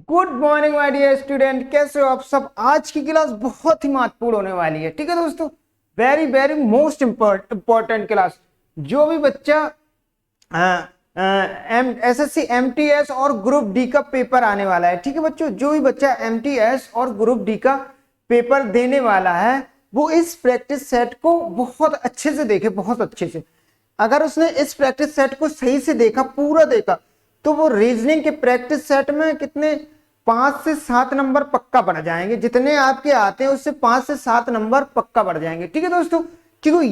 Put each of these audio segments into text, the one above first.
Good morning my dear student, कैसे हो आप सब। आज की क्लास बहुत ही महत्वपूर्ण होने वाली है। ठीक है दोस्तों, very very most important class. जो भी बच्चा एसएससी एमटीएस और ग्रुप डी का पेपर आने वाला है, ठीक है बच्चों, जो भी बच्चा एमटीएस और ग्रुप डी का पेपर देने वाला है वो इस प्रैक्टिस सेट को बहुत अच्छे से देखे, बहुत अच्छे से। अगर उसने इस प्रैक्टिस सेट को सही से देखा, पूरा देखा, तो वो रीजनिंग के प्रैक्टिस सेट में कितने 5 से 7 नंबर पक्का बढ़ जाएंगे। जितने आपके आते हैं उससे 5 से 7 नंबर पक्का बढ़ जाएंगे। ठीक है दोस्तों, क्योंकि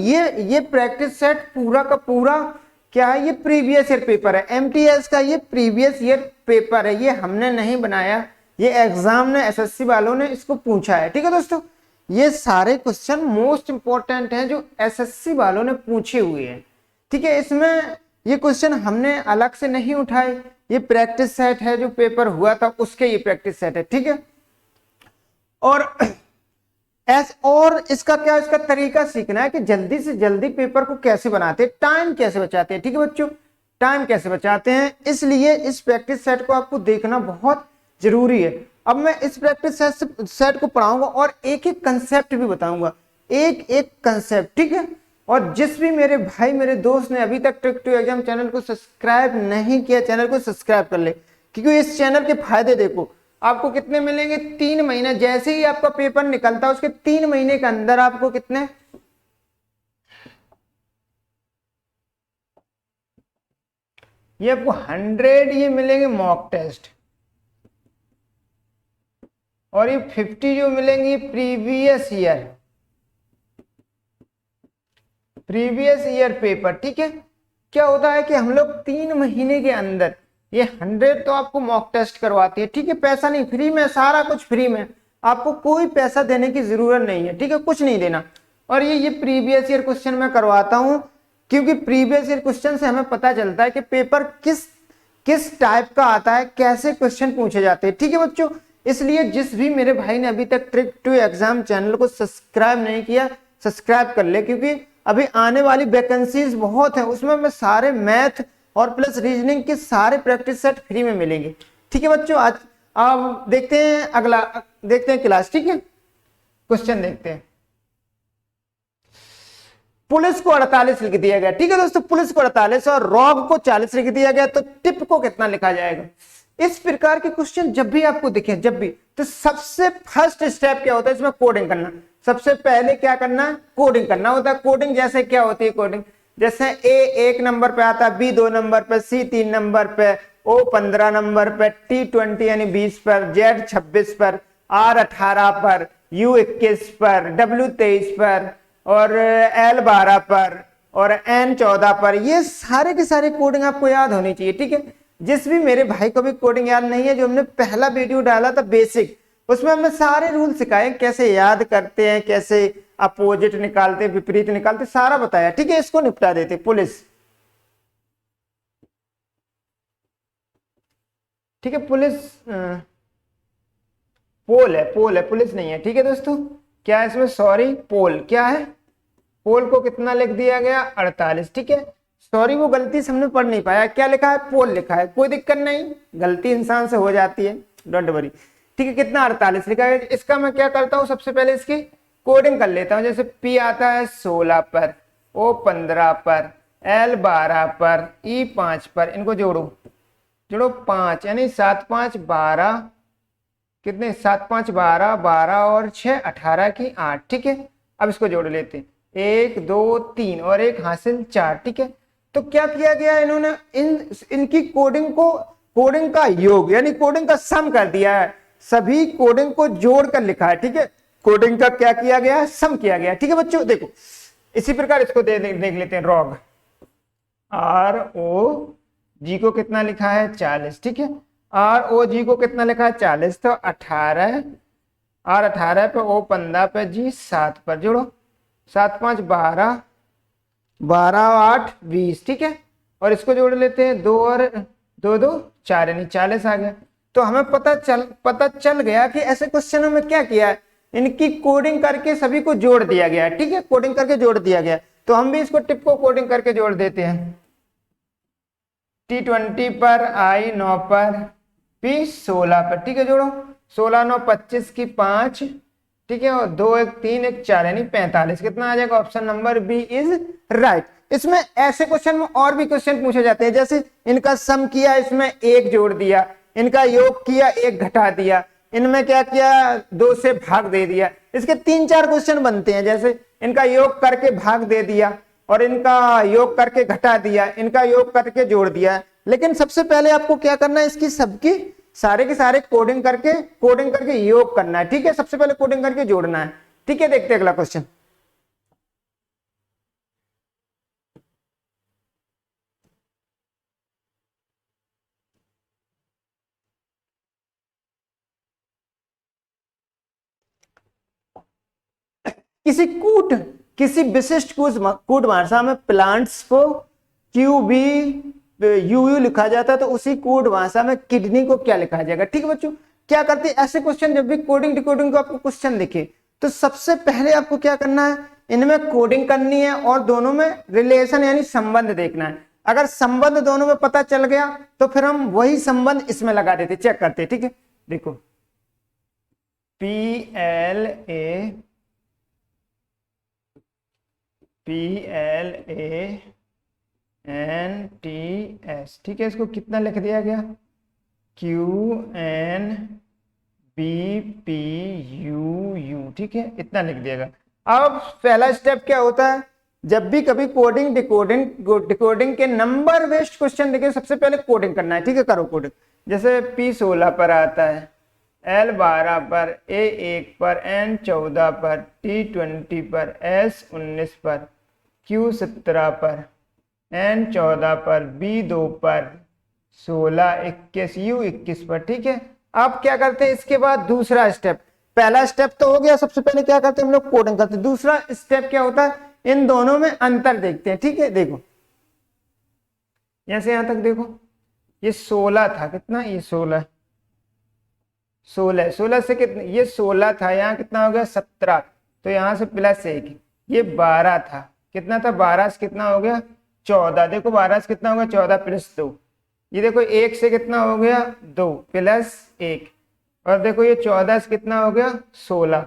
ये प्रैक्टिस सेट पूरा का पूरा क्या है, ये प्रीवियस ईयर पेपर है। एमटीएस का ये प्रीवियस ईयर पेपर है, ये हमने नहीं बनाया, ये एग्जाम ने, एसएससी वालों ने इसको पूछा है। ठीक है दोस्तों, ये सारे क्वेश्चन मोस्ट इंपॉर्टेंट हैं जो एसएससी वालों ने पूछे हुए हैं। ठीक है, इसमें ये क्वेश्चन हमने अलग से नहीं उठाए, ये प्रैक्टिस सेट है जो पेपर हुआ था उसके ये प्रैक्टिस सेट है। ठीक है, और इसका क्या, इसका तरीका सीखना है कि जल्दी से जल्दी पेपर को कैसे बनाते हैं, टाइम कैसे बचाते हैं। ठीक है बच्चों, टाइम कैसे बचाते हैं, इसलिए इस प्रैक्टिस सेट को आपको देखना बहुत जरूरी है। अब मैं इस प्रैक्टिस सेट को पढ़ाऊंगा और एक एक कंसेप्ट भी बताऊंगा, एक एक कंसेप्ट। ठीक है, और जिस भी मेरे भाई मेरे दोस्त ने अभी तक ट्रिक टू एग्जाम चैनल को सब्सक्राइब नहीं किया, चैनल को सब्सक्राइब कर ले, क्योंकि इस चैनल के फायदे देखो आपको कितने मिलेंगे। 3 महीने जैसे ही आपका पेपर निकलता है उसके 3 महीने के अंदर आपको कितने, ये आपको 100 ये मिलेंगे मॉक टेस्ट, और ये 50 जो मिलेंगे प्रीवियस ईयर पेपर। ठीक है, क्या होता है कि हम लोग 3 महीने के अंदर ये 100 तो आपको मॉक टेस्ट करवाती है। ठीक है, पैसा नहीं, फ्री में, सारा कुछ फ्री में, आपको कोई पैसा देने की जरूरत नहीं है। ठीक है, कुछ नहीं देना। और ये प्रीवियस ईयर क्वेश्चन मैं करवाता हूं क्योंकि प्रीवियस ईयर क्वेश्चन से हमें पता चलता है कि पेपर किस किस टाइप का आता है, कैसे क्वेश्चन पूछे जाते हैं। ठीक है बच्चों, इसलिए जिस भी मेरे भाई ने अभी तक ट्रिक टू एग्जाम चैनल को सब्सक्राइब नहीं किया, सब्सक्राइब कर ले, क्योंकि अभी आने वाली वैकेंसीज बहुत है, उसमें मैं सारे मैथ और प्लस रीजनिंग के सारे प्रैक्टिस सेट फ्री में मिलेंगे। ठीक है बच्चों, आज अब देखते हैं अगला, देखते हैं क्लास। ठीक है, क्वेश्चन देखते हैं। पुलिस को 48 लिख दिया गया। ठीक है दोस्तों, पुलिस को 48 और रॉग को 40 लिख दिया गया, तो टिप को कितना लिखा जाएगा। इस प्रकार के क्वेश्चन जब भी आपको दिखे, जब भी, तो सबसे फर्स्ट स्टेप क्या होता है, इसमें कोडिंग करना। सबसे पहले क्या करना, कोडिंग करना होता है। कोडिंग जैसे क्या होती है, कोडिंग जैसे ए 1 नंबर पे आता है, बी 2 नंबर पे, सी 3 नंबर पे, ओ 15 नंबर पे, टी 20 यानी 20 पर, जेड 26 पर, आर 18 पर, यू 21 पर, डब्ल्यू 23 पर, और एल 12 पर, और एन 14 पर। ये सारे के सारे कोडिंग आपको याद होनी चाहिए। ठीक है, जिस भी मेरे भाई को भी कोडिंग याद नहीं है, जो हमने पहला वीडियो डाला था बेसिक, उसमें हमने सारे रूल सिखाए, कैसे याद करते हैं, कैसे अपोजिट निकालते, विपरीत निकालते, सारा बताया। ठीक है, इसको निपटा देते। पुलिस, ठीक है, पुलिस पोल है, पोल है, पुलिस नहीं है। ठीक है दोस्तों, क्या है इसमें, सॉरी, पोल क्या है, पोल को कितना लिख दिया गया, 48। ठीक है, सॉरी वो गलती से हमने पढ़ नहीं पाया, क्या लिखा है, पोल लिखा है, कोई दिक्कत नहीं, गलती इंसान से हो जाती है, डोंट वरी। ठीक है, कितना, 48 लिखा है। इसका मैं क्या करता हूँ, सबसे पहले इसकी कोडिंग कर लेता हूँ। जैसे पी आता है 16 पर, ओ 15 पर, एल 12 पर, ई 5 पर, इनको जोड़ो, जोड़ो 5 यानी 7 5 12, कितने, 7 5 12, 12 और 6 18 की 8। ठीक है, अब इसको जोड़ लेते हैं, 1 2 3 और 1 हासिल 4। ठीक है, तो क्या किया गया, इन्होंने इनकी कोडिंग को, कोडिंग का योग यानी कोडिंग का सम कर दिया है, सभी कोडिंग को जोड़कर लिखा है। ठीक है, कोडिंग का क्या किया गया, सम किया गया। ठीक है बच्चों, देखो इसी प्रकार इसको देख लेते हैं, रॉग, आर ओ जी को कितना लिखा है, 40। ठीक है, आर ओ जी को कितना लिखा है, 40, तो 18, आर 18 पे, ओ 15 पे, जी 7 पर, जोड़ो, 7 5 12, 12 8 20। ठीक है, और इसको जोड़ लेते हैं, 2 और 2 2 4 यानी 40 आ गया। तो हमें पता चल गया कि ऐसे क्वेश्चनों में क्या किया है, इनकी कोडिंग करके सभी को जोड़ दिया गया है। ठीक है, कोडिंग करके जोड़ दिया गया, तो हम भी इसको टिप को कोडिंग करके जोड़ देते हैं। T20 पर, I 9 पर, P16 पर, ठीक है। जोड़ो 16 9 25 की 5, ठीक है, और 2 1 3 1 4 यानी 45। कितना आ जाएगा? Option number B is right. इसमें ऐसे क्वेश्चन में और भी क्वेश्चन पूछे जाते हैं, जैसे इनका सम किया, इसमें 1 जोड़ दिया, इनका योग किया, 1 घटा दिया, इनमें क्या किया, 2 से भाग दे दिया। इसके 3-4 क्वेश्चन बनते हैं, जैसे इनका योग करके भाग दे दिया, और इनका योग करके घटा दिया, इनका योग करके जोड़ दिया। लेकिन सबसे पहले आपको क्या करना है, इसकी सबकी सारे के सारे कोडिंग करके योग करना है, ठीक है। सबसे पहले कोडिंग करके जोड़ना है, ठीक है। देखते हैं अगला क्वेश्चन। किसी विशिष्ट कूट भाषा में प्लांट्स को QBUU लिखा जाता है, तो उसी कूट भाषा में किडनी को क्या लिखा जाएगा? ठीक है बच्चों, क्या करते हैं ऐसे क्वेश्चन, जब भी कोडिंग डिकोडिंग को आपको क्वेश्चन दिखे तो सबसे पहले आपको क्या करना है, इनमें कोडिंग करनी है और दोनों में रिलेशन यानी संबंध देखना है। अगर संबंध दोनों में पता चल गया तो फिर हम वही संबंध इसमें लगा देते, चेक करते, ठीक है। देखो PLANTS, ठीक है। इसको कितना लिख दिया गया? QNBPUU, ठीक है, इतना लिख दिया गया। अब पहला स्टेप क्या होता है, जब भी कभी कोडिंग डिकोडिंग के नंबर बेस्ड क्वेश्चन देखे, सबसे पहले कोडिंग करना है, ठीक है। करो कोडिंग। जैसे P16 पर आता है, L12 पर, A1 पर, N14 पर, T20 पर, S19 पर, Q17 पर, N14 पर, B2 पर, 16 21 U21 पर, ठीक है। अब क्या करते हैं, इसके बाद दूसरा स्टेप, पहला स्टेप तो हो गया, सबसे पहले क्या करते हैं हम लोग कोडिंग करते हैं। दूसरा स्टेप क्या होता है, इन दोनों में अंतर देखते हैं, ठीक है। देखो यहां से यहां तक देखो, ये 16 था, कितना, ये 16 से कितना, ये 16 था, यहाँ कितना हो गया 17, तो यहां से +1, ये 12 था, कितना था 12 से कितना हो गया 14, देखो 12 से कितना हो गया 14 +2, ये देखो 1 से कितना हो गया 2 +1, और देखो ये 14 से कितना हो गया 16,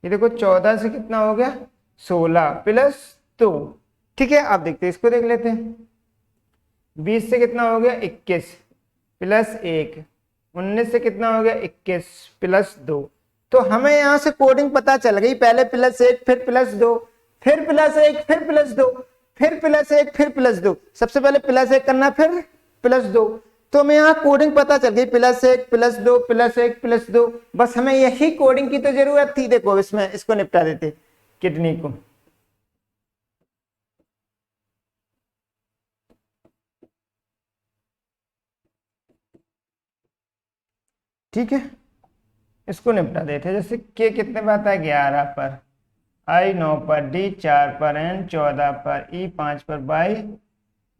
ये देखो 14 से कितना हो गया 16 +2, ठीक है। आप देखते हैं, इसको देख लेते हैं। 20 से कितना हो गया 21 +1, 19 से कितना हो गया 21 +2, तो हमें यहां से कोडिंग पता चल गई, पहले +1 फिर +2 फिर +1 फिर +2 फिर +1 फिर +2, सबसे पहले +1 करना फिर +2, तो हमें यहाँ कोडिंग पता चल गई, +1 +2 +1 +2, बस हमें यही कोडिंग की तो जरूरत थी। देखो इसमें इसको निपटा देते किडनी को, ठीक है, इसको निपटा देते। जैसे के कितने पर आता है 11 पर, I 9 पर, D 4 पर, N 14 पर, E 5 पर, Y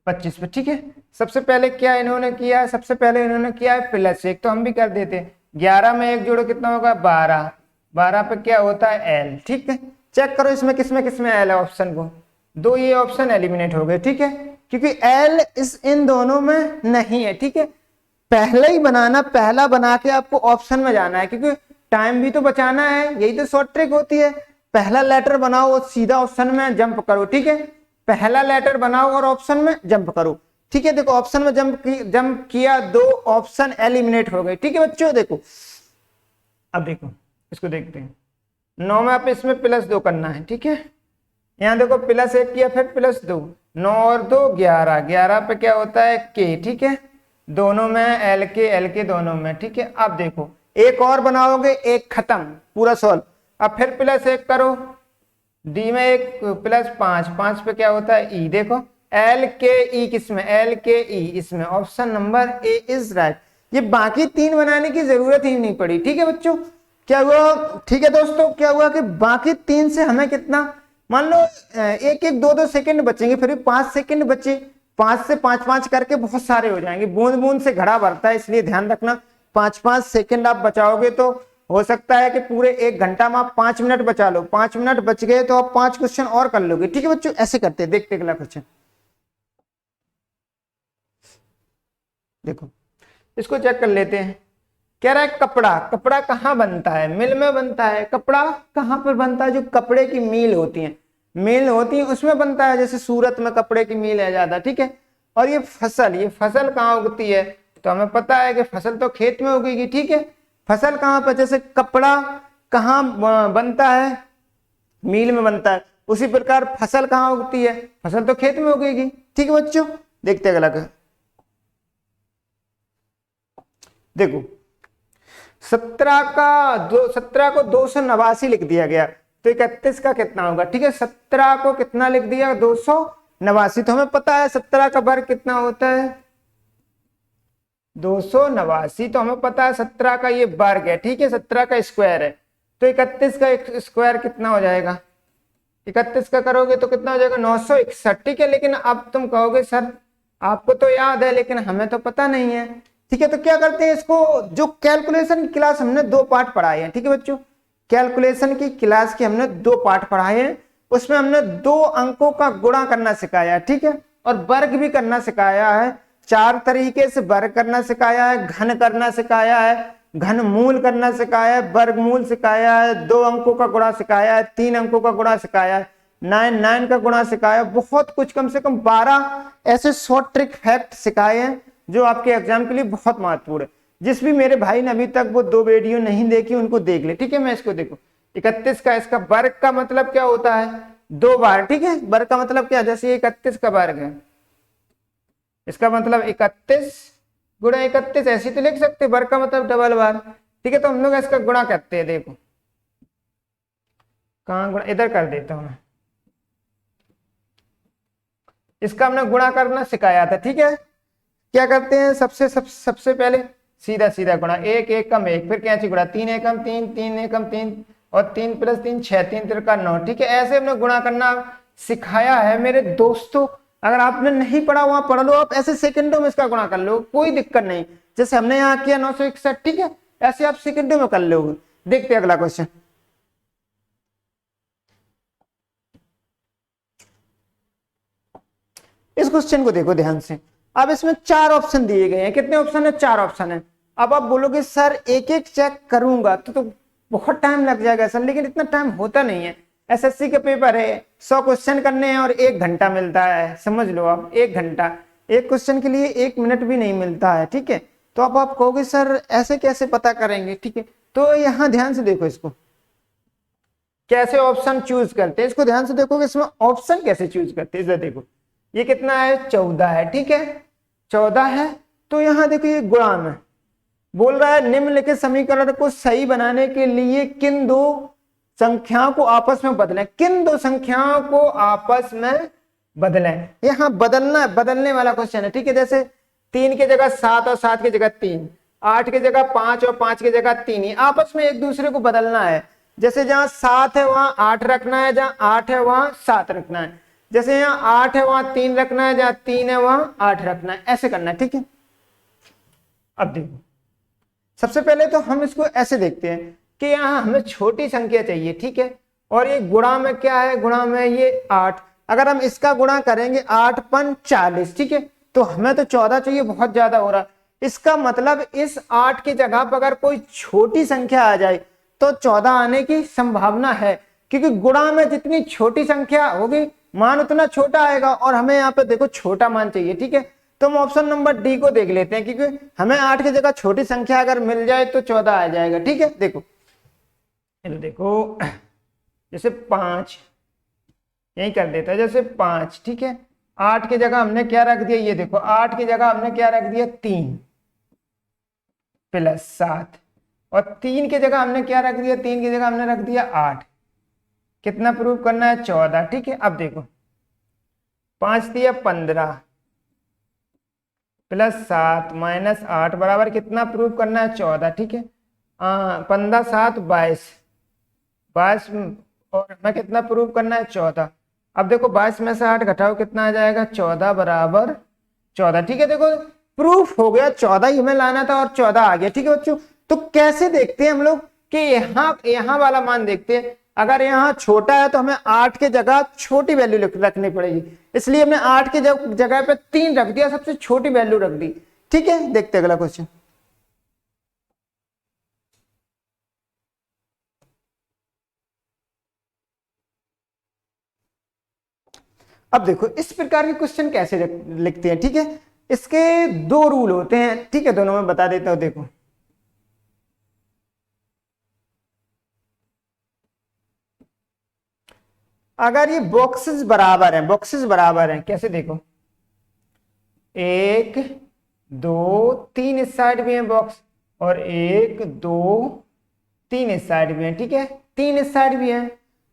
25 पर, ठीक है। सबसे पहले क्या इन्होंने किया, सबसे पहले इन्होंने किया है +1, तो हम भी कर देते। 11 में 1 जोड़ो कितना होगा 12, 12 पे क्या होता है L, ठीक है। चेक करो इसमें किसमें किसमें L है, ऑप्शन को, 2 ये ऑप्शन एलिमिनेट हो गए, ठीक है, क्योंकि L इन दोनों में नहीं है, ठीक है। पहले ही बनाना, पहला बना के आपको ऑप्शन में जाना है, क्योंकि टाइम भी तो बचाना है, यही तो शॉर्ट ट्रिक होती है। पहला लेटर बनाओ और सीधा ऑप्शन में जंप करो, ठीक है। पहला लेटर बनाओ और ऑप्शन में जंप करो, ठीक है। देखो ऑप्शन में जंप किया, 2 ऑप्शन एलिमिनेट हो गए, ठीक है बच्चों। देखो अब देखो इसको देखते हैं, 9 में आप इसमें +2 करना है, ठीक है। यहाँ देखो +1 किया फिर +2, 9 और 2 11, 11 पे क्या होता है K, ठीक है, दोनों में L के दोनों में, ठीक है। अब देखो एक और बनाओगे, एक खत्म, पूरा सॉल्व। अब फिर +1 करो, D में 1 +5, 5 पे क्या होता है E, देखो L के E किसमें, L के E इसमें, option number A is right. ये बाकी 3 बनाने की जरूरत ही नहीं पड़ी, ठीक है बच्चों। क्या हुआ, ठीक है दोस्तों, क्या हुआ कि बाकी 3 से हमें कितना, मान लो 1-1 2-2 सेकंड बचेंगे, फिर भी 5 सेकंड बचे, 5 से 5-5 करके बहुत सारे हो जाएंगे, बूंद बूंद से घड़ा भरता है, इसलिए ध्यान रखना 5-5 सेकंड आप बचाओगे तो हो सकता है कि पूरे 1 घंटा में आप 5 मिनट बचा लो, 5 मिनट बच गए तो आप 5 क्वेश्चन और कर लोगे। ठीक है बच्चों, ऐसे करते हैं। देखते अगला क्वेश्चन, देखो इसको चेक कर लेते हैं। कह रहा है कपड़ा, कपड़ा कहाँ बनता है? मिल में बनता है। कपड़ा कहाँ पर बनता है? जो कपड़े की मिल होती है, मिल होती है उसमें बनता है। जैसे सूरत में कपड़े की मिल है ज्यादा, ठीक है। और ये फसल कहाँ उगती है? तो हमें पता है कि फसल तो खेत में उगेगी, ठीक है। फसल कहाँ पर? जैसे कपड़ा कहाँ बनता है? मिल में बनता है। उसी प्रकार फसल कहाँ उगती है? फसल तो खेत में उगेगी, ठीक है बच्चों। देखते हैं अगला। देखो 17 को 289 लिख दिया गया, तो 31 का कितना होगा? ठीक है, 17 को कितना लिख दिया? 289। तो हमें पता है 17 का वर्ग कितना होता है? 289। तो हमें पता है 17 का ये वर्ग है, ठीक है, 17 का स्क्वायर है। तो 31 का एक स्क्वायर कितना हो जाएगा? 31 का करोगे तो कितना हो जाएगा? 961, ठीक है। लेकिन अब तुम कहोगे सर आपको तो याद है लेकिन हमें तो पता नहीं है, ठीक है। तो क्या करते हैं इसको, जो कैलकुलेशन की क्लास हमने 2 पार्ट पढ़ाए हैं, ठीक है बच्चों। कैलकुलेशन की क्लास के हमने 2 पार्ट पढ़ाए हैं, उसमें हमने 2 अंकों का गुणा करना सिखाया है, ठीक है, और वर्ग भी करना सिखाया है। 4 तरीके से वर्ग करना सिखाया है, घन करना सिखाया है, घन मूल करना सिखाया है, वर्गमूल सिखाया है, 2 अंकों का गुणा सिखाया है, 3 अंकों का गुणा सिखाया है, 9 का गुणा सिखाया। बहुत कुछ, कम से कम 12 ऐसे शॉर्ट ट्रिक फैक्ट सिखाए हैं जो आपके एग्जाम के लिए बहुत महत्वपूर्ण है। जिस भी मेरे भाई ने अभी तक वो 2 वीडियो नहीं देखी उनको देख ले, ठीक है। मैं इसको देखो 31 का, इसका वर्ग का मतलब क्या होता है? 2 बार, ठीक है। वर्ग का मतलब क्या? जैसे 31 का वर्ग है, इसका मतलब 31 गुणा 31, ऐसे तो लिख सकते। वर्ग का मतलब डबल बार, ठीक है। तो हम लोग इसका गुणा करते हैं। देखो कहां गुणा, इधर कर देता हूं मैं। इसका हमने गुणा करना सिखाया था, ठीक है। क्या करते हैं? सबसे पहले सीधा सीधा गुणा, 1 एकम 1, फिर कैंची गुणा, 3 एकम 3, 3 एकम 3, और 3 + 3 6, 3 × 9, ठीक है। ऐसे हमने गुणा करना सिखाया है मेरे दोस्तों। अगर आपने नहीं पढ़ा वहां पढ़ लो, आप ऐसे सेकंडों में इसका गुणा कर लो, कोई दिक्कत नहीं। जैसे हमने यहाँ किया 961, ठीक है, ऐसे आप सेकंडों में कर लोगे। देखते हैं अगला क्वेश्चन। इस क्वेश्चन को देखो ध्यान से। अब इसमें 4 ऑप्शन दिए गए हैं। कितने ऑप्शन है? 4 ऑप्शन है। अब आप बोलोगे सर एक एक चेक करूंगा तो बहुत टाइम लग जाएगा सर, लेकिन इतना टाइम होता नहीं है। एसएससी के पेपर है, 100 क्वेश्चन करने हैं और 1 घंटा मिलता है, समझ लो आप। 1 घंटा, एक क्वेश्चन के लिए 1 मिनट भी नहीं मिलता है, ठीक है। तो अब आप कहोगे सर ऐसे कैसे पता करेंगे, ठीक है। तो यहाँ ध्यान से देखो, इसको कैसे ऑप्शन चूज करते हैं, इसको ध्यान से देखोगे। इसमें ऑप्शन कैसे चूज करते हैं, इधर देखो। ये कितना है? 14 है, ठीक है, 14 है। तो यहां देखो ये गुणा में बोल रहा है निम्नलिखित समीकरण को सही बनाने के लिए किन 2 संख्याओं को आपस में बदलें। किन 2 संख्याओं को आपस में बदलें? यहां बदलना, बदलने वाला क्वेश्चन है, ठीक है। जैसे 3 की जगह 7 और 7 की जगह 3, 8 की जगह 5 और 5 की जगह 3, ही आपस में एक दूसरे को बदलना है। जैसे जहां 7 है वहां 8 रखना है, जहां 8 है वहां 7 रखना है। जैसे यहाँ 8 है वहां 3 रखना है, जहां 3 है वहां 8 रखना है, ऐसे करना है, ठीक है। अब देखो सबसे पहले तो हम इसको ऐसे देखते हैं कि यहाँ हमें छोटी संख्या चाहिए, ठीक है। और ये गुणा में क्या है? गुणा में ये 8। अगर हम इसका गुणा करेंगे 8 × 40, ठीक है, तो हमें तो 14 चाहिए, बहुत ज्यादा हो रहा। इसका मतलब इस 8 की जगह पर अगर कोई छोटी संख्या आ जाए तो 14 आने की संभावना है, क्योंकि गुणा में जितनी छोटी संख्या होगी मान उतना छोटा आएगा। और हमें यहाँ पे देखो छोटा मान चाहिए, ठीक है। तो हम ऑप्शन नंबर डी को देख लेते हैं, क्योंकि हमें 8 की जगह छोटी संख्या अगर मिल जाए तो 14 आ जाएगा, ठीक है। देखो देखो जैसे 5 यही कर देता है, जैसे 5, ठीक है। 8 की जगह हमने क्या रख दिया? ये देखो 8 की जगह हमने क्या रख दिया? 3 + 7, और 3 की जगह हमने क्या रख दिया? 3 की जगह हमने रख दिया 8। कितना प्रूव करना है? 14, ठीक है। अब देखो 5 दिया 15 + 7 - 8 बराबर कितना प्रूव करना है? 14, ठीक है। 15 7 22, 22 और हमें कितना प्रूव करना है? 14। अब देखो 22 में से 8 घटाओ, कितना आ जाएगा? 14 बराबर 14, ठीक है। देखो प्रूफ हो गया, 14 ही हमें लाना था और 14 आ गया, ठीक है बच्चों। तो कैसे देखते हैं हम लोग कि यहाँ वाला मान देखते हैं, अगर यहाँ छोटा है तो हमें 8 के जगह छोटी वैल्यू रखनी पड़ेगी, इसलिए हमने 8 के जगह पे 3 रख दिया, सबसे छोटी वैल्यू रख दी। ठीक है, देखते हैं अगला क्वेश्चन। अब देखो इस प्रकार के क्वेश्चन कैसे लिखते हैं। ठीक है, इसके 2 रूल होते हैं। ठीक है, दोनों में बता देता हूं। देखो अगर ये बॉक्सेस बराबर हैं, बॉक्सेस बराबर हैं कैसे, देखो 1 2 3 इस साइड भी है बॉक्स, और 1 2 3 इस साइड भी है। ठीक है, 3 इस साइड भी है,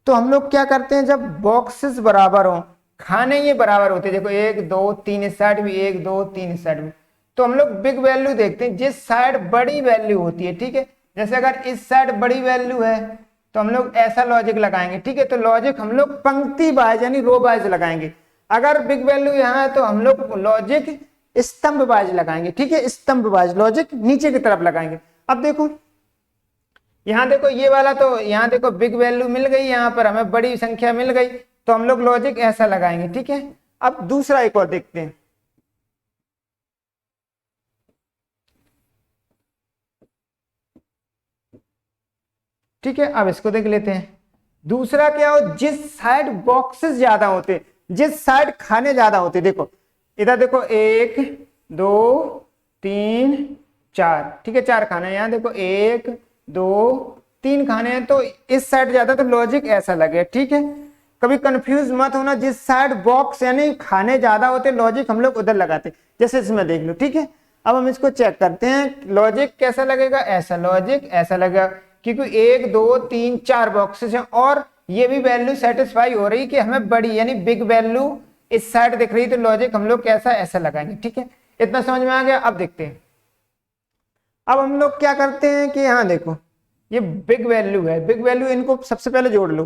तो हम लोग क्या करते हैं, जब बॉक्सेस बराबर हो, खाने ये बराबर होते हैं, देखो 1 2 3 इस साइड भी, 1 2 3 इस साइड भी, तो हम लोग बिग वैल्यू देखते हैं जिस साइड बड़ी वैल्यू होती है। ठीक है, जैसे अगर इस साइड बड़ी वैल्यू है तो हम लोग ऐसा लॉजिक लगाएंगे। ठीक है, तो लॉजिक हम लोग पंक्ति वाइज यानी रो वाइज लगाएंगे। अगर बिग वैल्यू यहाँ है तो हम लोग लॉजिक स्तंभ वाइज लगाएंगे। ठीक है, स्तंभ वाइज लॉजिक नीचे की तरफ लगाएंगे। अब देखो यहाँ देखो ये वाला, तो यहाँ देखो बिग वैल्यू मिल गई, यहाँ पर हमें बड़ी संख्या मिल गई, तो हम लोग लॉजिक ऐसा लगाएंगे। ठीक है, अब दूसरा एक और देखते हैं। ठीक है, अब इसको देख लेते हैं। दूसरा क्या हो, जिस साइड बॉक्सेस ज्यादा होते, जिस साइड खाने ज्यादा होते, देखो इधर देखो 1 2 3 4, ठीक है 4 खाने, यहाँ देखो 1 2 3 खाने हैं, तो इस साइड ज्यादा, तो लॉजिक ऐसा लगे। ठीक है, कभी कंफ्यूज मत होना, जिस साइड बॉक्स यानी खाने ज्यादा होते लॉजिक हम लोग उधर लगाते, जैसे इसमें देख लो। ठीक है, अब हम इसको चेक करते हैं, लॉजिक कैसा लगेगा, ऐसा लॉजिक ऐसा लगेगा, क्योंकि 1 2 3 4 बॉक्सेस हैं और ये भी वैल्यू सेटिस्फाई हो रही कि हमें बड़ी यानी बिग वैल्यू इस साइड दिख रही, तो लॉजिक हम लोग कैसा ऐसा लगाएंगे। ठीक है, इतना समझ में आ गया। अब देखते हैं, अब हम लोग क्या करते हैं कि यहाँ देखो ये बिग वैल्यू है, बिग वैल्यू इनको सबसे पहले जोड़ लो,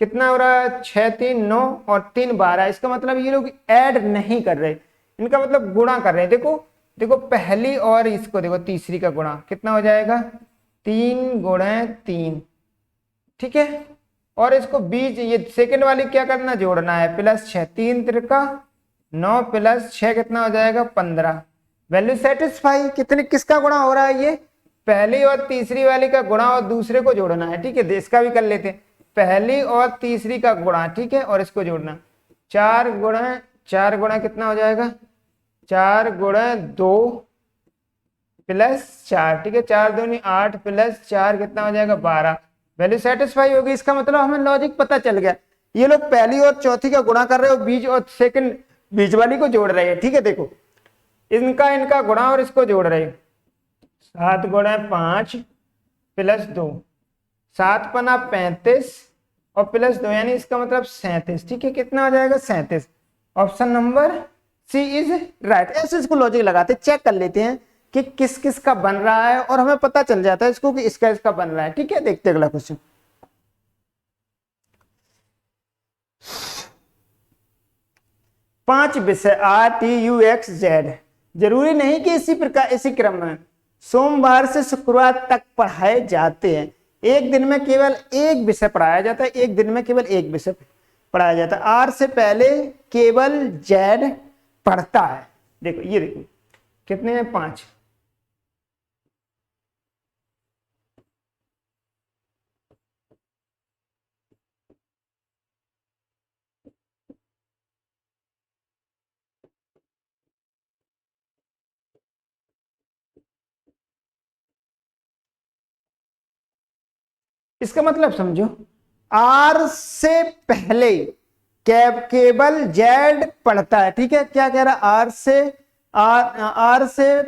कितना हो रहा है 6 3 9 और 3 12, इसका मतलब ये लोग ऐड नहीं कर रहे, इनका मतलब गुणा कर रहे हैं। देखो देखो पहली और इसको देखो तीसरी का गुणा कितना हो जाएगा, 3 गुणे 3। ठीक है, और इसको बीच ये सेकंड वाली क्या करना, जोड़ना है, +6, 3 त्रिका 9 +6 कितना हो जाएगा 15। वैल्यू सेटिस्फाई, कितने किसका गुणा हो रहा है, ये पहली और तीसरी वाली का गुणा और दूसरे को जोड़ना है। ठीक है, इसका भी कर लेते हैं, पहली और तीसरी का गुणा। ठीक है, और इसको जोड़ना, 4 गुणा कितना हो जाएगा, 4 गुणा 2 +4। ठीक है, 4 दूनी 8 +4 कितना हो जाएगा 12। वैल्यू सेटिस्फाई होगी, इसका मतलब हमें लॉजिक पता चल गया। ये लोग पहली और चौथी का गुणा कर रहे हो, बीच और सेकंड बीच वाली को जोड़ रहे हैं। ठीक है, देखो इनका गुणा और इसको जोड़ रहे हैं, 7 गुणा 5 +2, 7 पना 35 और +2 यानी इसका मतलब 37। ठीक है, कितना हो जाएगा 37। Option number C is right. ऐसे इसको लॉजिक लगाते चेक कर लेते हैं कि किस किस का बन रहा है, और हमें पता चल जाता है इसको कि इसका बन रहा है। ठीक है, देखते अगला क्वेश्चन। पांच विषय RTUXZ जरूरी नहीं कि इसी प्रकार इसी क्रम में सोमवार से शुक्रवार तक पढ़ाए जाते हैं। एक दिन में केवल एक विषय पढ़ाया जाता है, एक दिन में केवल एक विषय पढ़ाया जाता है। R से पहले केवल Z पढ़ता है। देखो ये देखो कितने हैं, 5। इसका मतलब समझो, R से पहले केवल Z पढ़ता है। ठीक है, क्या कह रहा, R से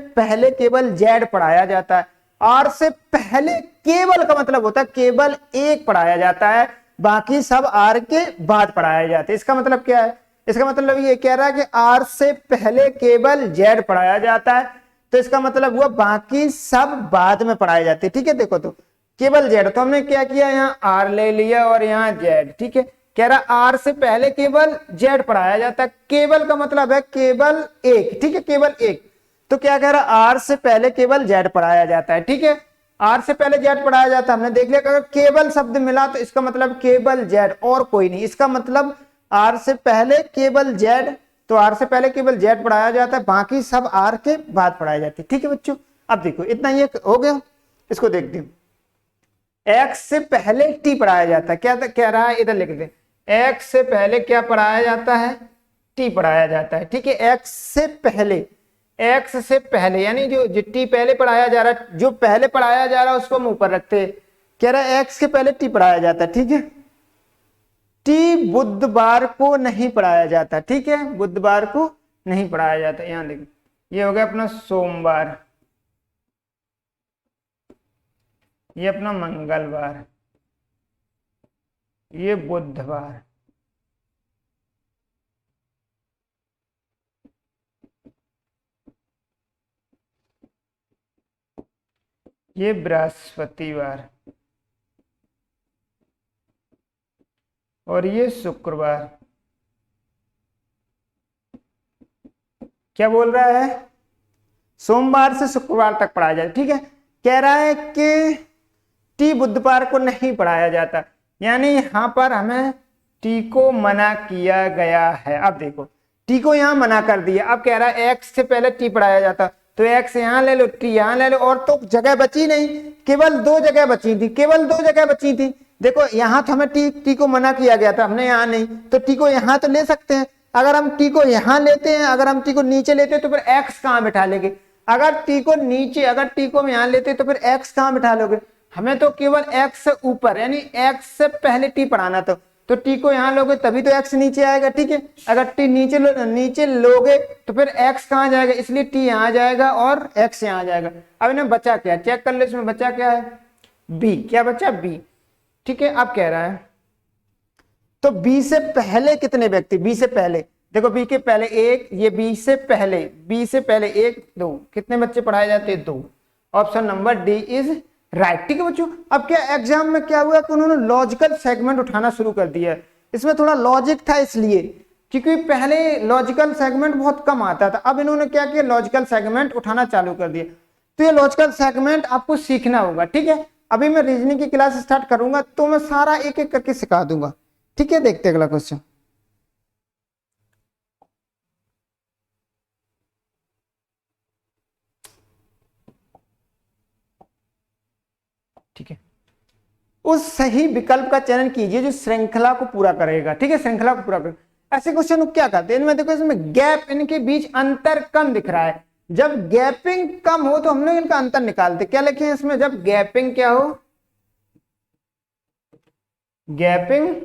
पहले केवल Z पढ़ाया जाता है। R से पहले केवल का मतलब होता है केवल एक पढ़ाया जाता है, बाकी सब R के बाद पढ़ाए जाते हैं। इसका मतलब क्या है, इसका मतलब ये कह रहा है कि R से पहले केवल Z पढ़ाया जाता है, तो इसका मतलब हुआ बाकी सब बाद में पढ़ाए जाते हैं। ठीक है, देखो तो केवल Z, तो हमने क्या किया, यहाँ R ले लिया और यहाँ Z। ठीक है, कह रहा R से पहले केवल Z पढ़ाया जाता है, केवल का मतलब है केवल एक। ठीक है, केवल एक, तो क्या कह रहा, R से पहले केवल Z पढ़ाया जाता है। ठीक है, आर से पहले जेड पढ़ाया जाता है, हमने देख लिया। अगर केवल शब्द मिला तो इसका मतलब केवल जेड और कोई नहीं, इसका मतलब आर से पहले केवल जेड, तो आर से पहले केवल जेड पढ़ाया जाता है, बाकी सब आर के बाद पढ़ाए जाते हैं। ठीक है बच्चों, अब देखो इतना ये हो गया। इसको देखते हैं, एक्स से पहले टी पढ़ाया जाता है, क्या कह रहा है इधर लिख दे, एक्स से पहले क्या पढ़ाया जाता है, टी पढ़ाया जाता है। ठीक है, एक्स से पहले, एक्स से पहले यानी जो टी पहले पढ़ाया जा रहा है, जो पहले पढ़ाया जा रहा है उसको हम ऊपर रखते हैं, कह रहा है एक्स के पहले टी पढ़ाया जाता है। ठीक है, टी बुधवार को नहीं पढ़ाया जाता। ठीक है, बुधवार को नहीं पढ़ाया जाता। यहां देखिए, ये हो गया अपना सोमवार, ये अपना मंगलवार, ये बुधवार, ये बृहस्पतिवार, और ये शुक्रवार। क्या बोल रहा है, सोमवार से शुक्रवार तक पढ़ाया जाता। ठीक है, कह रहा है कि टी बुधवार को नहीं पढ़ाया जाता, यानी यहां पर हमें टी को मना किया गया है। अब देखो, टी को यहां मना कर दिया, अब कह रहा है एक्स से पहले टी पढ़ाया जाता, तो एक्स यहां ले लो, टी यहां ले लो, और तो जगह बची नहीं, केवल दो जगह बची थी, केवल दो जगह बची थी। देखो यहां तो हमें टी को मना किया गया था, हमने यहां नहीं, तो टी को यहां तो ले सकते हैं। अगर हम टी को यहां लेते हैं, अगर हम टी को नीचे लेते हैं तो फिर एक्स कहां बिठा लेंगे, अगर टी को नीचे, अगर टी को हम यहां लेते तो फिर एक्स कहां बिठा लोगे, हमें तो केवल एक्स से ऊपर यानी एक्स से पहले टी पढ़ाना था, तो टी को यहां लोगे तभी तो एक्स नीचे आएगा। ठीक है, अगर टी नीचे लोगे तो फिर एक्स कहां जाएगा, इसलिए टी यहां जाएगा और एक्स यहां जाएगा। अब इन्हें बचा क्या, चेक कर ले, इसमें बचा क्या है, बी, क्या बचा, बी। ठीक है, अब कह रहा है तो बी से पहले कितने व्यक्ति, बी से पहले देखो, बी के पहले एक, ये बी से पहले, बी से पहले एक दो, कितने बच्चे पढ़ाए जाते हैं, दो। Option number D is right. ठीक है बच्चों, अब क्या एग्जाम में क्या हुआ कि उन्होंने लॉजिकल सेगमेंट उठाना शुरू कर दिया, इसमें थोड़ा लॉजिक था इसलिए, क्योंकि पहले लॉजिकल सेगमेंट बहुत कम आता था, अब इन्होंने क्या किया, लॉजिकल सेगमेंट उठाना चालू कर दिया। तो ये लॉजिकल सेगमेंट आपको सीखना होगा। ठीक है, अभी मैं रीजनिंग की क्लास स्टार्ट करूंगा तो मैं सारा एक एक करके सिखा दूंगा। ठीक है, देखते अगला क्वेश्चन। ठीक है, उस सही विकल्प का चयन कीजिए जो श्रृंखला को पूरा करेगा। ठीक है, श्रृंखला को पूरा करेगा। ऐसे क्वेश्चन क्या करते हैं, इनमें देखो, इसमें गैप, इनके बीच अंतर कम दिख रहा है, जब गैपिंग कम हो तो हम लोग इनका अंतर निकालते। क्या लिखे हैं इसमें, जब गैपिंग क्या हो, गैपिंग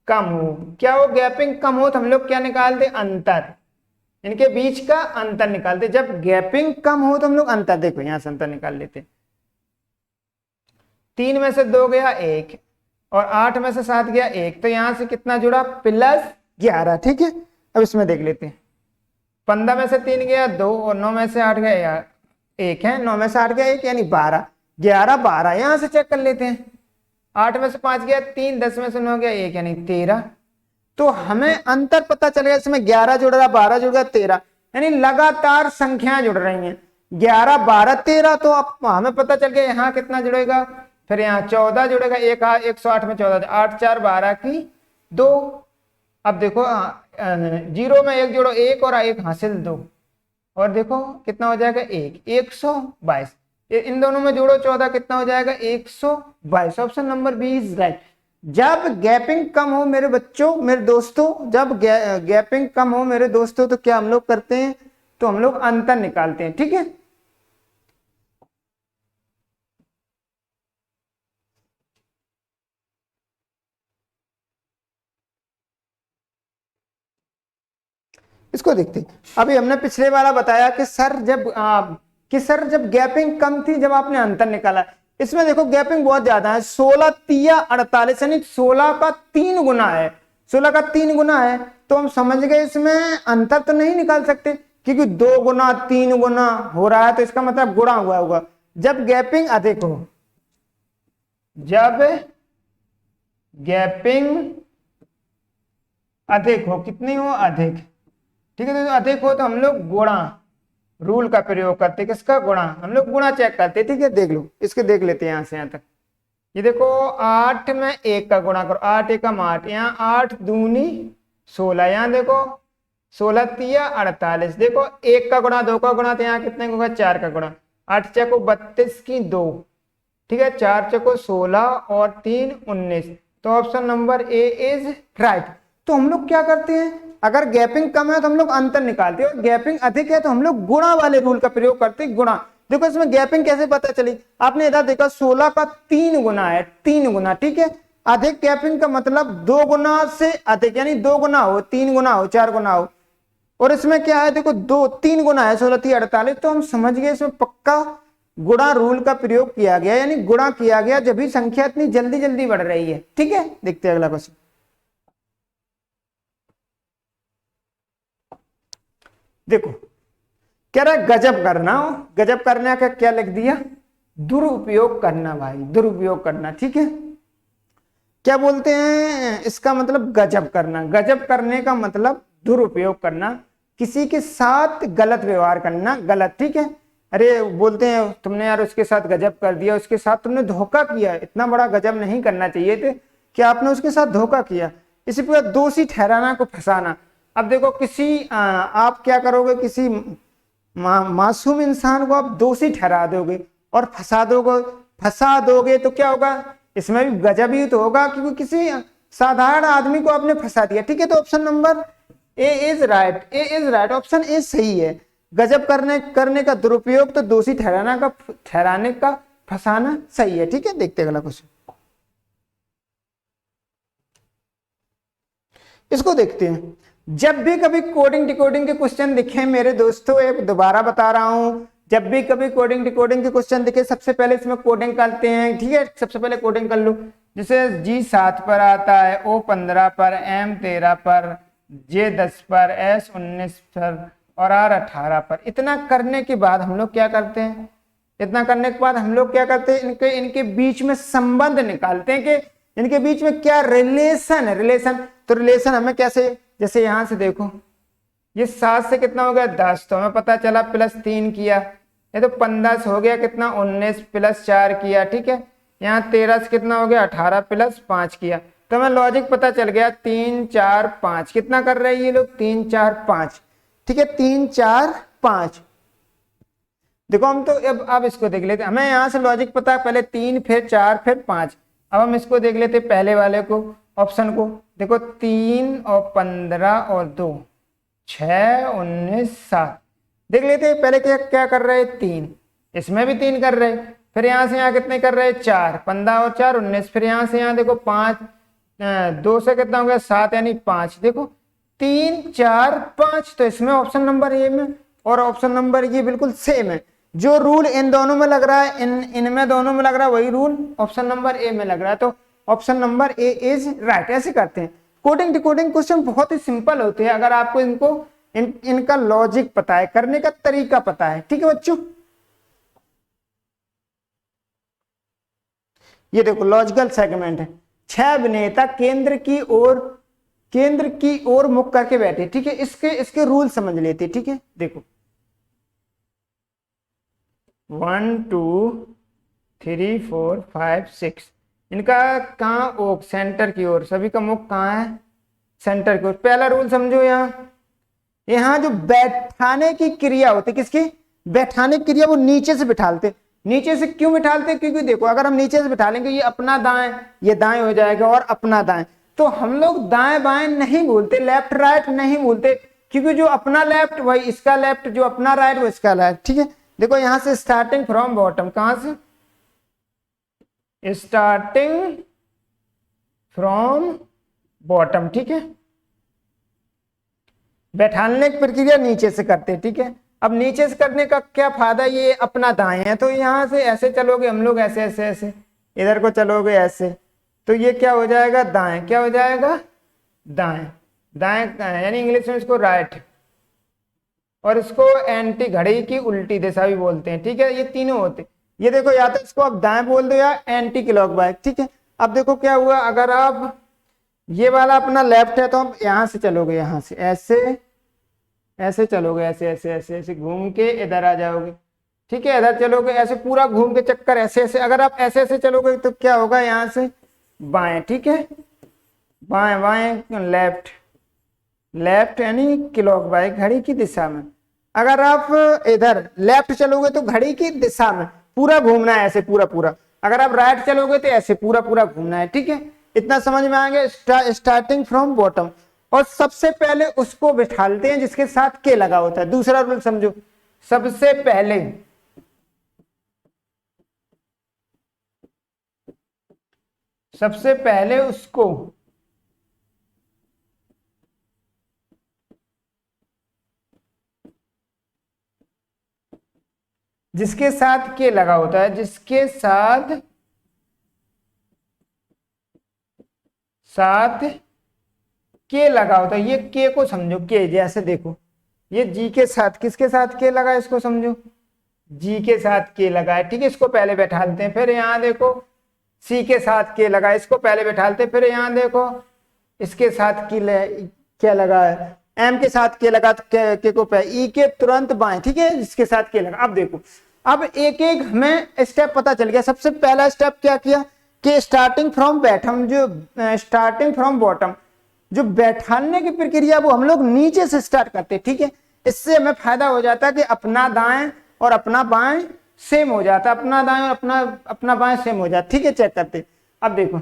कम हो, क्या हो, गैपिंग कम हो तो हम लोग क्या निकालते, अंतर, इनके बीच का अंतर निकालते। जब गैपिंग कम हो तो हम लोग अंतर, देखो यहां से अंतर निकाल लेते, 3 में से 2 गया 1 और 8 में से 7 गया 1, तो यहां से कितना जुड़ा, +11। ठीक है, अब इसमें देख लेते हैं, 15 में से 3 गया 2 और 9 में से 8 गया 1 है, 9 में से 8 गया 1 यानी 12, 11 12, यहां से चेक कर लेते हैं, 8 में से 5 गया 3, 10 में से 9 गया 1 यानी 13। तो हमें अंतर पता चल गया, इसमें 11 जुड़ रहा, 12 जुड़ गया, 13, यानी लगातार संख्याएं जुड़ रही हैं, 11 12 13। तो अब हमें पता चल गया यहाँ कितना जुड़ेगा, फिर यहाँ 14 जुड़ेगा, 108 में 14, 8 4 12 की 2। अब देखो जीरो में 1 जोड़ो 1 और 1 हासिल 2, और देखो कितना हो जाएगा 1, 122। इन दोनों में जोड़ो 14, कितना हो जाएगा 122। Option number B is right. जब गैपिंग कम हो मेरे बच्चों, मेरे दोस्तों, जब गैपिंग कम हो मेरे दोस्तों, तो क्या हम लोग करते हैं, तो हम लोग अंतर निकालते हैं। ठीक है, इसको देखते हैं। अभी हमने पिछले वाला बताया कि सर जब गैपिंग कम थी, जब आपने अंतर निकाला, इसमें देखो गैपिंग बहुत ज्यादा है, 16 3 48 यानी 16 का 3 गुना है, 16 का 3 गुना है, तो हम समझ गए इसमें अंतर तो नहीं निकाल सकते, क्योंकि 2 गुना 3 गुना हो रहा है, तो इसका मतलब गुणा हुआ होगा। जब गैपिंग अधिक हो, जब गैपिंग अधिक हो, कितनी हो, अधिक। ठीक है, तो अधिक हो तो हम लोग गुणा रूल का प्रयोग करते, किसका, गुणा, हम लोग गुणा चेक करते, ठीक है। देख लो, इसके देख लेते हैं यहाँ से यहाँ तक। ये देखो 8 में 1 का गुणा करो, 8 एकम 8, यहाँ 8 दूनी 16, यहाँ देखो 16 तिया 48, देखो 1 का गुणा 2 का गुणा, तो यहाँ कितने होगा, 4 का गुणा, 8 चको 32 की 2, ठीक है, 4 चको 16 और 3 19, तो option number A is right. तो हम लोग क्या करते हैं, अगर गैपिंग कम है तो हम लोग अंतर निकालते हैं, और गैपिंग अधिक है तो हम लोग गुणा वाले रूल का प्रयोग करते हैं, गुणा। देखो इसमें गैपिंग कैसे पता चली, आपने इधर देखा 16 का 3 गुना है, 3 गुना, ठीक है। अधिक गैपिंग का मतलब 2 गुना से अधिक, यानी 2 गुना हो, 3 गुना हो, 4 गुना हो, और इसमें क्या है, देखो 3 गुना है, 16 3 48, तो हम समझ गए इसमें पक्का गुणा रूल का प्रयोग किया गया, यानी गुणा किया गया, जब भी संख्या इतनी जल्दी जल्दी बढ़ रही है, ठीक है। देखते हैं अगला क्वेश्चन। देखो कह रहा है गजब करना, गजब करने का क्या लिख दिया, दुरुपयोग करना, भाई दुरुपयोग करना, ठीक है। क्या बोलते हैं इसका मतलब, गजब करना, गजब करने का मतलब दुरुपयोग करना, किसी के साथ गलत व्यवहार करना, गलत, ठीक है। अरे बोलते हैं तुमने यार उसके साथ गजब कर दिया, उसके साथ तुमने धोखा किया, इतना बड़ा गजब नहीं करना चाहिए थे कि आपने उसके साथ धोखा किया। इसी प्रकार दोषी ठहराना को फंसाना। अब देखो किसी आप क्या करोगे, किसी मासूम इंसान को आप दोषी ठहरा दोगे और फंसा दोगे तो क्या होगा, इसमें भी गजब ही तो होगा, क्योंकि किसी साधारण आदमी को आपने फंसा दिया, ठीक है। तो option number A is right, A is right, option A सही है। गजब करने का दुरुपयोग तो दोषी ठहराने का फंसाना सही है, ठीक है। देखते हैं अगला क्वेश्चन, इसको देखते हैं। जब भी कभी कोडिंग डिकोडिंग के क्वेश्चन दिखे मेरे दोस्तों, एक दोबारा बता रहा हूं, जब भी कभी कोडिंग डिकोडिंग के क्वेश्चन दिखे सबसे पहले इसमें कोडिंग करते हैं, ठीक है। सबसे पहले कोडिंग कर लो, जैसे G7 पर आता है, O15 पर, M13 पर, J10 पर, S19 पर और R18 पर। इतना करने के बाद हम लोग क्या करते हैं, इतना करने के बाद हम लोग क्या करते हैं, इनके बीच में संबंध निकालते हैं कि इनके बीच में क्या रिलेशन है, रिलेशन। तो रिलेशन हमें कैसे, जैसे यहां से देखो, ये 7 से कितना हो गया 10, तो हमें पता चला +3 किया, ये तो 15 से हो गया कितना 19 +4 किया, ठीक है। यहाँ 13 से कितना हो गया 18 +5 किया, तो हमें लॉजिक पता चल गया 3 4 5, कितना कर रहे हैं ये लोग 3 4 5, ठीक है। 3 4 5, देखो हम तो अब इसको देख लेते, हमें यहाँ से लॉजिक पता है, पहले 3 फिर 4 फिर 5। अब हम इसको देख लेते पहले वाले को, ऑप्शन को देखो, 3 और 15 और 2 6 19 7, देख लेते हैं पहले क्या कर रहे हैं 3, इसमें भी 3 कर रहे, फिर यहाँ से यहाँ कितने कर रहे हैं 4, 15 और 4 19, फिर यहाँ से यहाँ देखो 5 2 से कितना हो गया 7 यानी 5, देखो 3 4 5, तो इसमें ऑप्शन नंबर ए में और ऑप्शन नंबर ये बिल्कुल सेम है। जो रूल इन दोनों में लग रहा है, इनमें दोनों में लग रहा है, वही रूल ऑप्शन नंबर ए में लग रहा है, तो option number A is right. ऐसे करते हैं कोडिंग डिकोडिंग क्वेश्चन, बहुत ही सिंपल होते हैं अगर आपको इनका लॉजिक पता है, करने का तरीका पता है, ठीक है बच्चों। ये देखो लॉजिकल सेगमेंट है, 6 अभिनेता केंद्र की ओर मुख करके बैठे, ठीक है। इसके रूल समझ लेते, ठीक है। देखो 1 2 3 4 5 6, इनका कहाँ ओक, सेंटर की ओर, सभी का मुख कहाँ है, सेंटर की ओर। पहला रूल समझो, यहाँ जो बैठाने की क्रिया होती, किसकी, बैठाने की क्रिया, वो नीचे से बिठालते। नीचे से क्यों बिठालते, क्योंकि देखो अगर हम नीचे से बिठा लेंगे, ये अपना दाएं, ये दाएं हो जाएगा और अपना दाएं, तो हम लोग दाएं बाएं नहीं बोलते, लेफ्ट राइट नहीं बोलते, क्योंकि जो अपना लेफ्ट वही इसका लेफ्ट, जो अपना राइट वो इसका राइट, ठीक है। देखो यहां से स्टार्टिंग फ्रॉम बॉटम, कहां से, स्टार्टिंग फ्रॉम बॉटम, ठीक है। बैठाने की प्रक्रिया नीचे से करते, ठीक है। अब नीचे से करने का क्या फायदा, ये अपना दाएं है, तो यहां से ऐसे चलोगे हम लोग, ऐसे ऐसे ऐसे, इधर को चलोगे ऐसे, तो ये क्या हो जाएगा दाएं, क्या हो जाएगा दाएं, दाएं यानी इंग्लिश में इसको राइट, और इसको एंटी घड़ी की उल्टी दिशा भी बोलते हैं, ठीक है। ये तीनों होते, ये देखो या तो इसको आप दाएं बोल दो या एंटी क्लॉकवाइज, ठीक है। अब देखो क्या हुआ, अगर आप ये वाला अपना लेफ्ट है तो हम यहां से चलोगे, यहां से ऐसे ऐसे चलोगे, ऐसे ऐसे ऐसे ऐसे घूम के इधर आ जाओगे, ठीक है। इधर चलोगे, ऐसे पूरा घूम के चक्कर ऐसे ऐसे, अगर आप ऐसे ऐसे चलोगे तो क्या होगा, यहाँ से बाएं, ठीक है, बाएं बाएं, लेफ्ट लेफ्ट यानी क्लॉकवाइज घड़ी की दिशा में। अगर आप इधर लेफ्ट चलोगे तो घड़ी की दिशा में पूरा घूमना है, ऐसे पूरा पूरा। अगर आप राइट चलोगे तो ऐसे पूरा पूरा घूमना है, ठीक है। इतना समझ में आ गया, स्टार्टिंग फ्रॉम बॉटम। और सबसे पहले उसको बिठालते हैं जिसके साथ के लगा होता है। दूसरा रूल समझो, सबसे पहले उसको जिसके साथ के लगा होता है, जिसके साथ के लगा होता है, ये के को समझो, के जैसे देखो, ये जी के साथ, किसके साथ के लगा है, इसको समझो, जी के साथ के लगा है, ठीक है। इसको पहले बैठालते हैं। फिर यहाँ देखो सी के साथ के लगा है, इसको पहले बैठालते हैं। फिर यहाँ देखो इसके साथ क्या लगा है, एम के साथ के लगा, तो के को ई के तुरंत बाएं, ठीक है, इसके साथ के लगा। अब देखो, अब एक एक हमें स्टेप पता चल गया। सबसे पहला स्टेप क्या किया कि स्टार्टिंग फ्रॉम बॉटम, जो स्टार्टिंग फ्रॉम बॉटम, जो बैठाने की प्रक्रिया वो हम लोग नीचे से स्टार्ट करते हैं, ठीक है। इससे हमें फायदा हो जाता है कि अपना दाएं और अपना बाएं सेम हो जाता है, अपना दाएं और अपना बाएं सेम हो जाता, ठीक है। चेक करते, अब देखो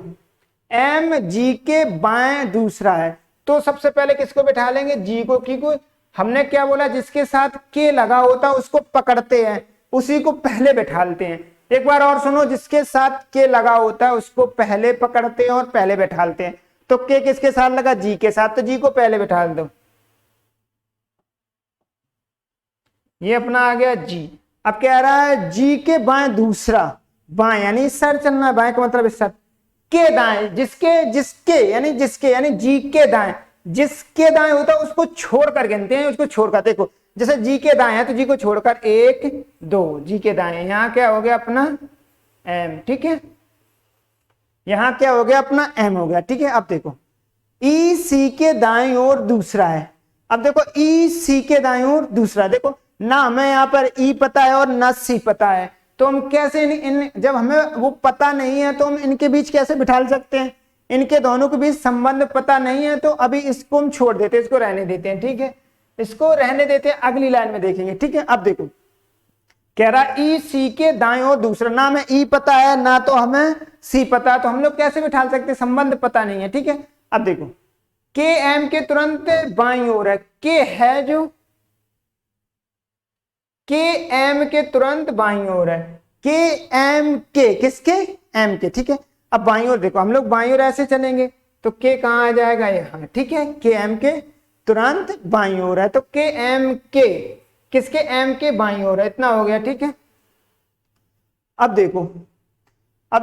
एम जी के बाएं दूसरा है, तो सबसे पहले किसको बैठा लेंगे, जी को, की को। हमने क्या बोला, जिसके साथ के लगा होता उसको पकड़ते हैं, उसी को पहले बैठालते हैं। एक बार और सुनो, जिसके साथ के लगा होता है उसको पहले पकड़ते हैं और पहले बैठालते हैं। तो के किसके साथ लगा, जी के साथ, तो जी को पहले बैठा दो। ये अपना आ गया जी। अब कह रहा है जी के बाएं दूसरा, बाएं यानी इस साइड चलना है, बाएं का मतलब इस साइड, के दाएं, जिसके जिसके यानी जी के दाएं, जिसके दाएं होता है उसको छोड़कर गिनते हैं, उसको छोड़कर। देखो जैसे जी के दाएं है तो जी को छोड़कर 1 2, जी के दाएं, यहाँ क्या हो गया अपना एम, ठीक है, यहां क्या हो गया अपना एम हो गया, ठीक है। अब देखो ई सी के दाएं ओर दूसरा है। अब देखो ई सी के दाएं ओर दूसरा, देखो ना हमें यहाँ पर ई पता है और ना सी पता है, तो हम कैसे जब हमें वो पता नहीं है तो हम इनके बीच कैसे बिठा सकते हैं, इनके दोनों के बीच संबंध पता नहीं है, तो अभी इसको हम छोड़ देते हैं, इसको रहने देते हैं, ठीक है, इसको रहने देते हैं, अगली लाइन में देखेंगे, ठीक है। अब देखो कह रहा ई सी के दाएं ओर दूसरा, ना हमें ई पता है ना तो हमें सी पता है, तो हम लोग कैसे बिठा सकते हैं, संबंध पता नहीं है, ठीक है। अब देखो के एम के तुरंत बाईं ओर है, के है जो के एम के तुरंत बाईं ओर है, के एम के, किसके, एम के, ठीक है। अब बाईं ओर देखो, हम लोग बाईं ओर ऐसे चलेंगे तो के कहां आ जाएगा, यहां, ठीक है, के एम के तुरंत बाईं ओर है, तो के एम के किसके, एम के बाईं ओर है, इतना हो गया, ठीक है। अब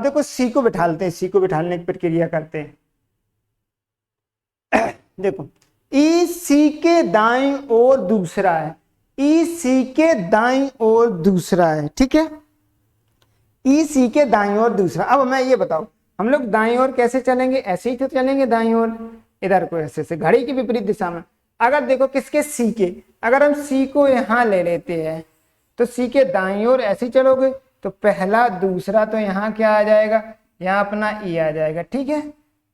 देखो सी को बिठालते हैं, सी को बिठालने की प्रक्रिया करते हैं। देखो ई सी के दाईं ओर दूसरा है, ई सी के दाईं ओर दूसरा है, ठीक है, ई सी के दाईं ओर दूसरा। अब मैं ये बताओ हम लोग दाईं ओर कैसे चलेंगे, ऐसे ही तो चलेंगे दाईं ओर, इधर को ऐसे से घड़ी की विपरीत दिशा में। अगर देखो किसके, सी के, अगर हम सी को यहां ले लेते हैं तो सी के दाईं ओर ऐसे ही चलोगे तो पहला दूसरा, तो यहाँ क्या आ जाएगा, यहाँ अपना ई आ जाएगा, ठीक है।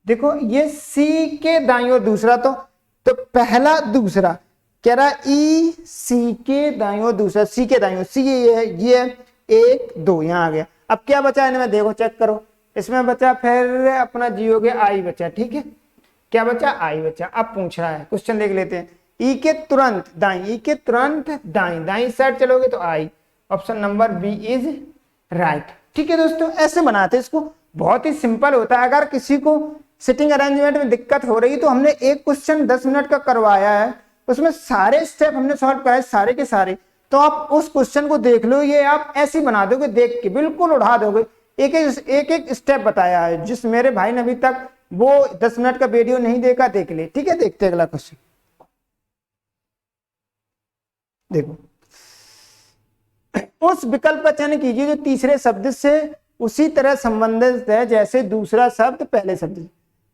देखो ये सी के दाईं ओर दूसरा, तो पहला दूसरा कह रहा ई सी के दाईं ओर दूसरा, सी के दाईं ओर, सी ये 1 2 यहाँ आ गया। अब क्या बचा इनमें, देखो चेक करो, इसमें बचा फिर अपना जी हो गया, आई बचा, ठीक है, क्या बचा, आई बचा। अब पूछ रहा है, क्वेश्चन देख लेते हैं, ई के तुरंत दाईं, ई के तुरंत दाईं, दाईं साइड चलोगे तो आई, option number B is right, ठीक है दोस्तों। ऐसे बनाते इसको, बहुत ही सिंपल होता है। अगर किसी को सिटिंग अरेंजमेंट में दिक्कत हो रही तो हमने एक क्वेश्चन 10 मिनट का करवाया है, उसमें सारे स्टेप हमने सॉल्व कराए, सारे के सारे, तो आप उस क्वेश्चन को देख लो, ये आप ऐसे ही बना दोगे, देख के बिल्कुल उड़ा दोगे। एक स्टेप बताया है, जिस मेरे भाई ने अभी तक वो 10 मिनट का वीडियो नहीं देखा, देख ले, ठीक है। देखते अगला क्वेश्चन, देखो उस विकल्प का चयन कीजिए जो तीसरे शब्द से उसी तरह संबंधित है जैसे दूसरा शब्द पहले शब्द।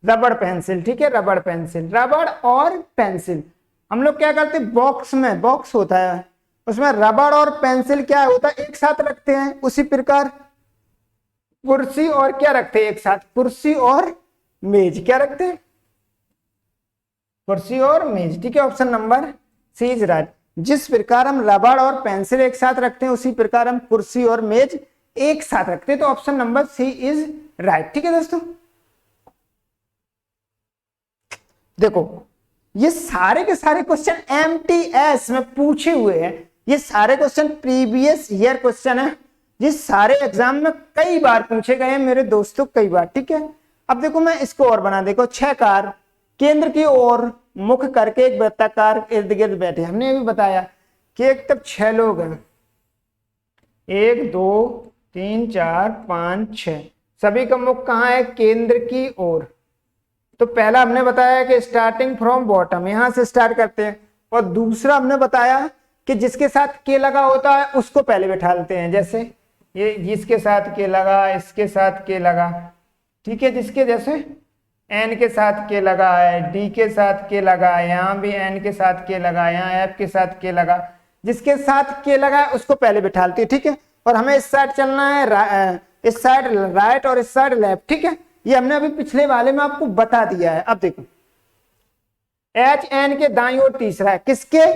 रबड़ पेंसिल, ठीक है, रबड़ पेंसिल, रबड़ और पेंसिल हम लोग क्या करते हैं, बॉक्स में, बॉक्स होता है उसमें रबड़ और पेंसिल क्या होता है एक साथ रखते हैं, उसी प्रकार कुर्सी और क्या रखते हैं एक साथ, कुर्सी और मेज क्या रखते हैं, कुर्सी और मेज। ठीक है, option number C is right. जिस प्रकार हम रबड़ और पेंसिल एक साथ रखते हैं उसी प्रकार हम कुर्सी और मेज एक साथ रखते हैं, तो option number C is right. ठीक है दोस्तों, देखो ये सारे के सारे क्वेश्चन एमटीएस में पूछे हुए हैं, ये सारे क्वेश्चन प्रीवियस ईयर क्वेश्चन है, ये सारे एग्जाम में कई बार पूछे गए हैं मेरे दोस्तों, कई बार। ठीक है, अब देखो मैं इसको और बना, देखो 6 कार केंद्र की ओर मुख करके एक वृत्ताकार इर्द गिर्द बैठे, हमने अभी बताया कि एक तब 6 लोग हैं, 1 2 3 4 5 6, सभी का मुख कहाँ है, केंद्र की ओर। तो पहला हमने बताया कि स्टार्टिंग फ्रॉम बॉटम, यहां से स्टार्ट करते हैं, और दूसरा हमने बताया कि जिसके साथ के लगा होता है उसको पहले बैठा लेते हैं, जैसे ये जिसके साथ के लगा, इसके साथ के लगा। ठीक है, जिसके जैसे एन के साथ के लगा है, डी के साथ के लगा है, यहाँ भी एन के साथ के लगा है, यहाँ एफ के साथ के लगा, जिसके साथ के लगा है उसको पहले बैठा लेते हैं। ठीक है, और हमें इस साइड चलना है, इस साइड राइट और इस साइड लेफ्ट। ठीक है, ये हमने अभी पिछले वाले में आपको बता दिया है। अब देखो एच एन के दाईं ओर तीसरा है, किसके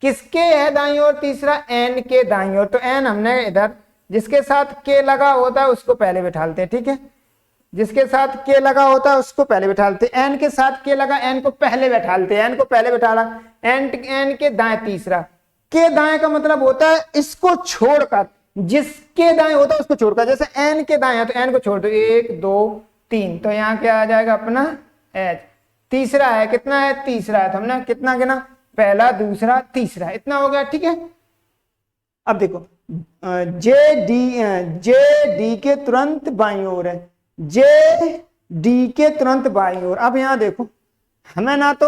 किसके है दाईं ओर तीसरा, एन के दाईं ओर, तो एन हमने इधर जिसके साथ के लगा होता है उसको पहले बैठालते हैं। ठीक है, जिसके साथ के लगा होता है उसको पहले बैठालते हैं, एन के साथ के लगा, एन को पहले बैठालते हैं, एन को पहले बैठाला, एन के दाएं तीसरा, के दाएं का मतलब होता है इसको छोड़कर, जिसके दाएं होता है उसको छोड़कर, जैसे एन के दाएं है तो एन को छोड़ दो, 1 2 3, तो यहाँ क्या आ जाएगा अपना एच। तीसरा है, कितना है, तीसरा है, तो हमने कितना गिना, पहला दूसरा तीसरा, इतना हो गया। ठीक है, अब देखो जे डी के तुरंत बाईं ओर है, जे डी के तुरंत बाईं ओर। अब यहाँ देखो हमें ना तो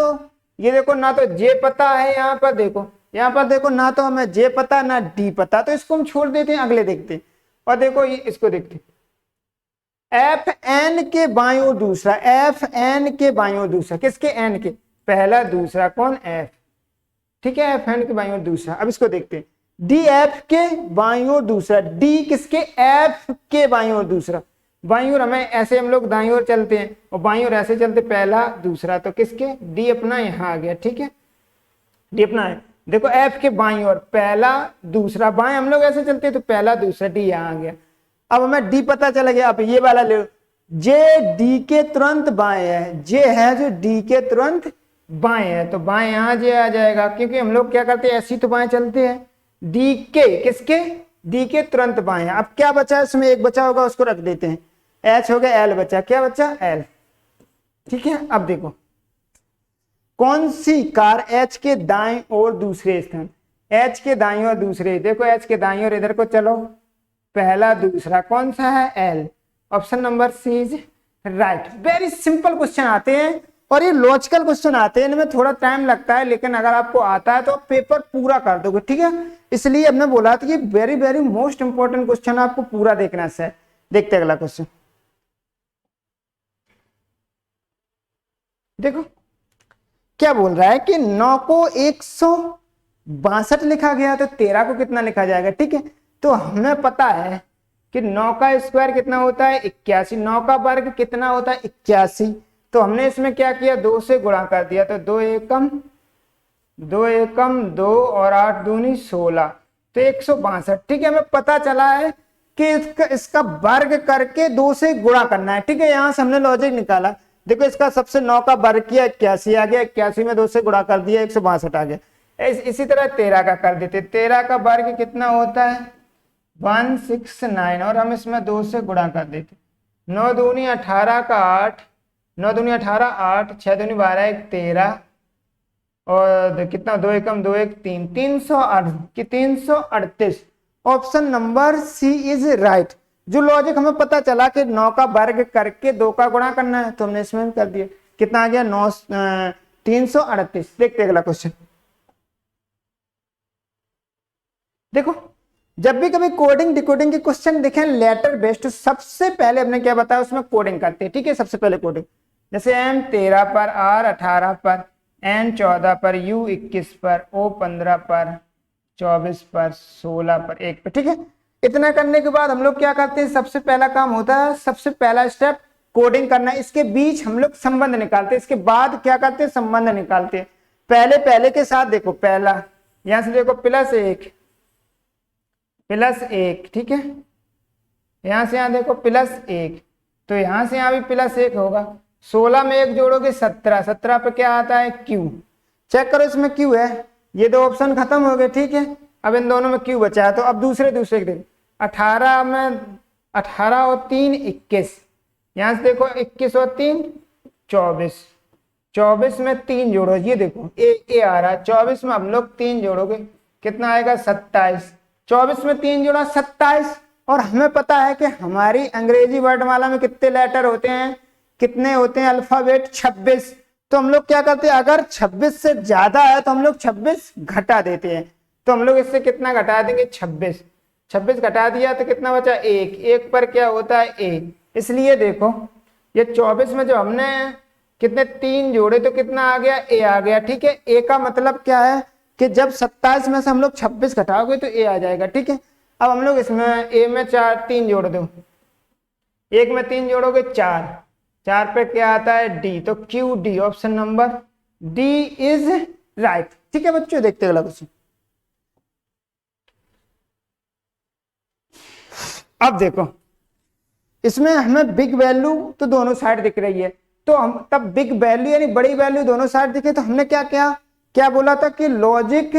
ये देखो ना तो जे पता है, यहाँ पर देखो, यहाँ पर देखो ना तो हमें जे पता ना डी पता, तो इसको हम छोड़ देते हैं, अगले देखते हैं। और देखो इसको देखते हैं, एफ एन के बाईं ओर दूसरा, एफ एन के बाईं ओर दूसरा, किसके, एन के, पहला दूसरा कौन, एफ। ठीक है, एफ एन के बाईं ओर दूसरा। अब इसको देखते हैं, डी एफ के बाईं ओर दूसरा, डी किसके, एफ के बाईं ओर दूसरा, बाईं ओर हमें ऐसे हम लोग दाईं ओर चलते हैं और बाईं ओर ऐसे चलते, पहला दूसरा, तो किसके, डी अपना यहाँ आ गया। ठीक है, डी अपना है, देखो एफ के बाईं ओर पहला दूसरा, बाएं हम लोग ऐसे चलते हैं तो पहला दूसरा, डी यहाँ आ गया। अब हमें डी पता चला गया, अब ये वाला ले, जे डी के तुरंत बाएं है, जे है जो डी के तुरंत बाएं है, तो बाएं यहाँ जे आ जाएगा, क्योंकि हम लोग क्या करते हैं ऐसी तो बाएं चलते हैं, डी के किसके, डी के तुरंत बाएं है। अब क्या बचा, इसमें एक बचा होगा उसको रख देते हैं, एच हो गया, एल बचा, क्या बचा, एल। ठीक है, अब देखो कौन सी कार एच के दाएं और दूसरे स्थान, एच के दाएं और दूसरे, देखो एच के दाएं और इधर को चलो, पहला दूसरा कौन सा है, L. Option number C is right. Very simple question आते हैं और ये लॉजिकल क्वेश्चन आते हैं, इनमें थोड़ा टाइम लगता है, लेकिन अगर आपको आता है तो पेपर पूरा कर दोगे। ठीक है, इसलिए हमने बोला था कि very very most important question आपको पूरा देखना है। देखते हैं अगला क्वेश्चन, देखो क्या बोल रहा है कि 9 को 162 लिखा गया तो 13 को कितना लिखा जाएगा। ठीक है, तो हमें पता है कि 9 का स्क्वायर कितना होता है 81, 9 का वर्ग कितना होता है 81, तो हमने इसमें क्या किया 2 से गुणा कर दिया, तो 2 एकम 2 और 8 दूनी 16, तो 162। ठीक है, हमें पता चला है कि इसका वर्ग करके 2 से गुणा करना है। ठीक है, यहां से हमने लॉजिक निकाला, देखो इसका सबसे 9 का वर्ग किया 81 आ गया, 81 में 2 से गुणा कर दिया 162 आ गया। इसी तरह 13 का कर देते, 13 का वर्ग कितना होता है 169, और हम इसमें 2 से गुणा कर देते, 9 दूनी 18 का 8, 9 दूनी 18 8, 6 दूनी 12 1 13, और कितना 2 एकम 2 1 3, 338। Option number C is right. जो लॉजिक हमें पता चला कि 9 का वर्ग करके 2 का गुणा करना है, तो हमने इसमें कर दिया, कितना आ गया 338। देखते अगला क्वेश्चन, देखो जब भी कभी कोडिंग डिकोडिंग के क्वेश्चन देखें लेटर बेस्ड, सबसे पहले हमने क्या बताया उसमें कोडिंग करते हैं। ठीक है, सबसे पहले कोडिंग, जैसे M 13 पर R 18 पर, N 14 पर, U 21 पर, O 15 पर, 24 पर, 16 पर, 1 पर। ठीक है, इतना करने के बाद हम लोग क्या करते हैं, सबसे पहला काम होता है, सबसे पहला स्टेप कोडिंग करना है। इसके बीच हम लोग संबंध निकालते हैं, इसके बाद क्या करते हैं, संबंध निकालते हैं। पहले पहले के साथ देखो, पहला यहां से देखो +1 +1, ठीक है, यहां से यहां देखो +1, तो यहां से यहां भी +1 होगा। 16 में 1 जोड़ोगे 17, 17 पे क्या आता है, Q। चेक करो इसमें Q है, ये दो ऑप्शन खत्म हो गए। ठीक है, अब इन दोनों में Q बचा है, तो अब दूसरे के देखो, 18 में 18 और 3 21, यहां से देखो 21 और 3 24, 24 में 3 जोड़ो, ये देखो ए आ रहा है, 24 में हम लोग 3 जोड़ोगे कितना आएगा, 27। 24 में 3 जोड़ा 27, और हमें पता है कि हमारी अंग्रेजी वर्णमाला में कितने लेटर होते हैं, कितने होते हैं अल्फाबेट, 26। तो हम लोग क्या करते हैं, अगर 26 से ज्यादा है तो हम लोग 26 घटा देते हैं। तो हम लोग इससे कितना घटा देंगे, 26। 26 घटा दिया तो कितना बचा, 1। 1 पर क्या होता है, 1। इसलिए देखो ये 24 में जो हमने कितने 3 जोड़े तो कितना आ गया, ए आ गया। ठीक है, ए का मतलब क्या है कि जब 27 में से हम लोग 26 घटाओगे तो ए आ जाएगा। ठीक है, अब हम लोग इसमें ए में 3 जोड़ दो, 1 में 3 जोड़ोगे 4, 4 पे क्या आता है, डी। तो Q D, option number D is right. ठीक है बच्चों, देखते अगला क्वेश्चन। अब देखो इसमें हमें बिग वैल्यू तो दोनों साइड दिख रही है, तो हम तब बिग वैल्यू यानी बड़ी वैल्यू दोनों साइड दिखे तो हमने क्या क्या क्या बोला था कि लॉजिक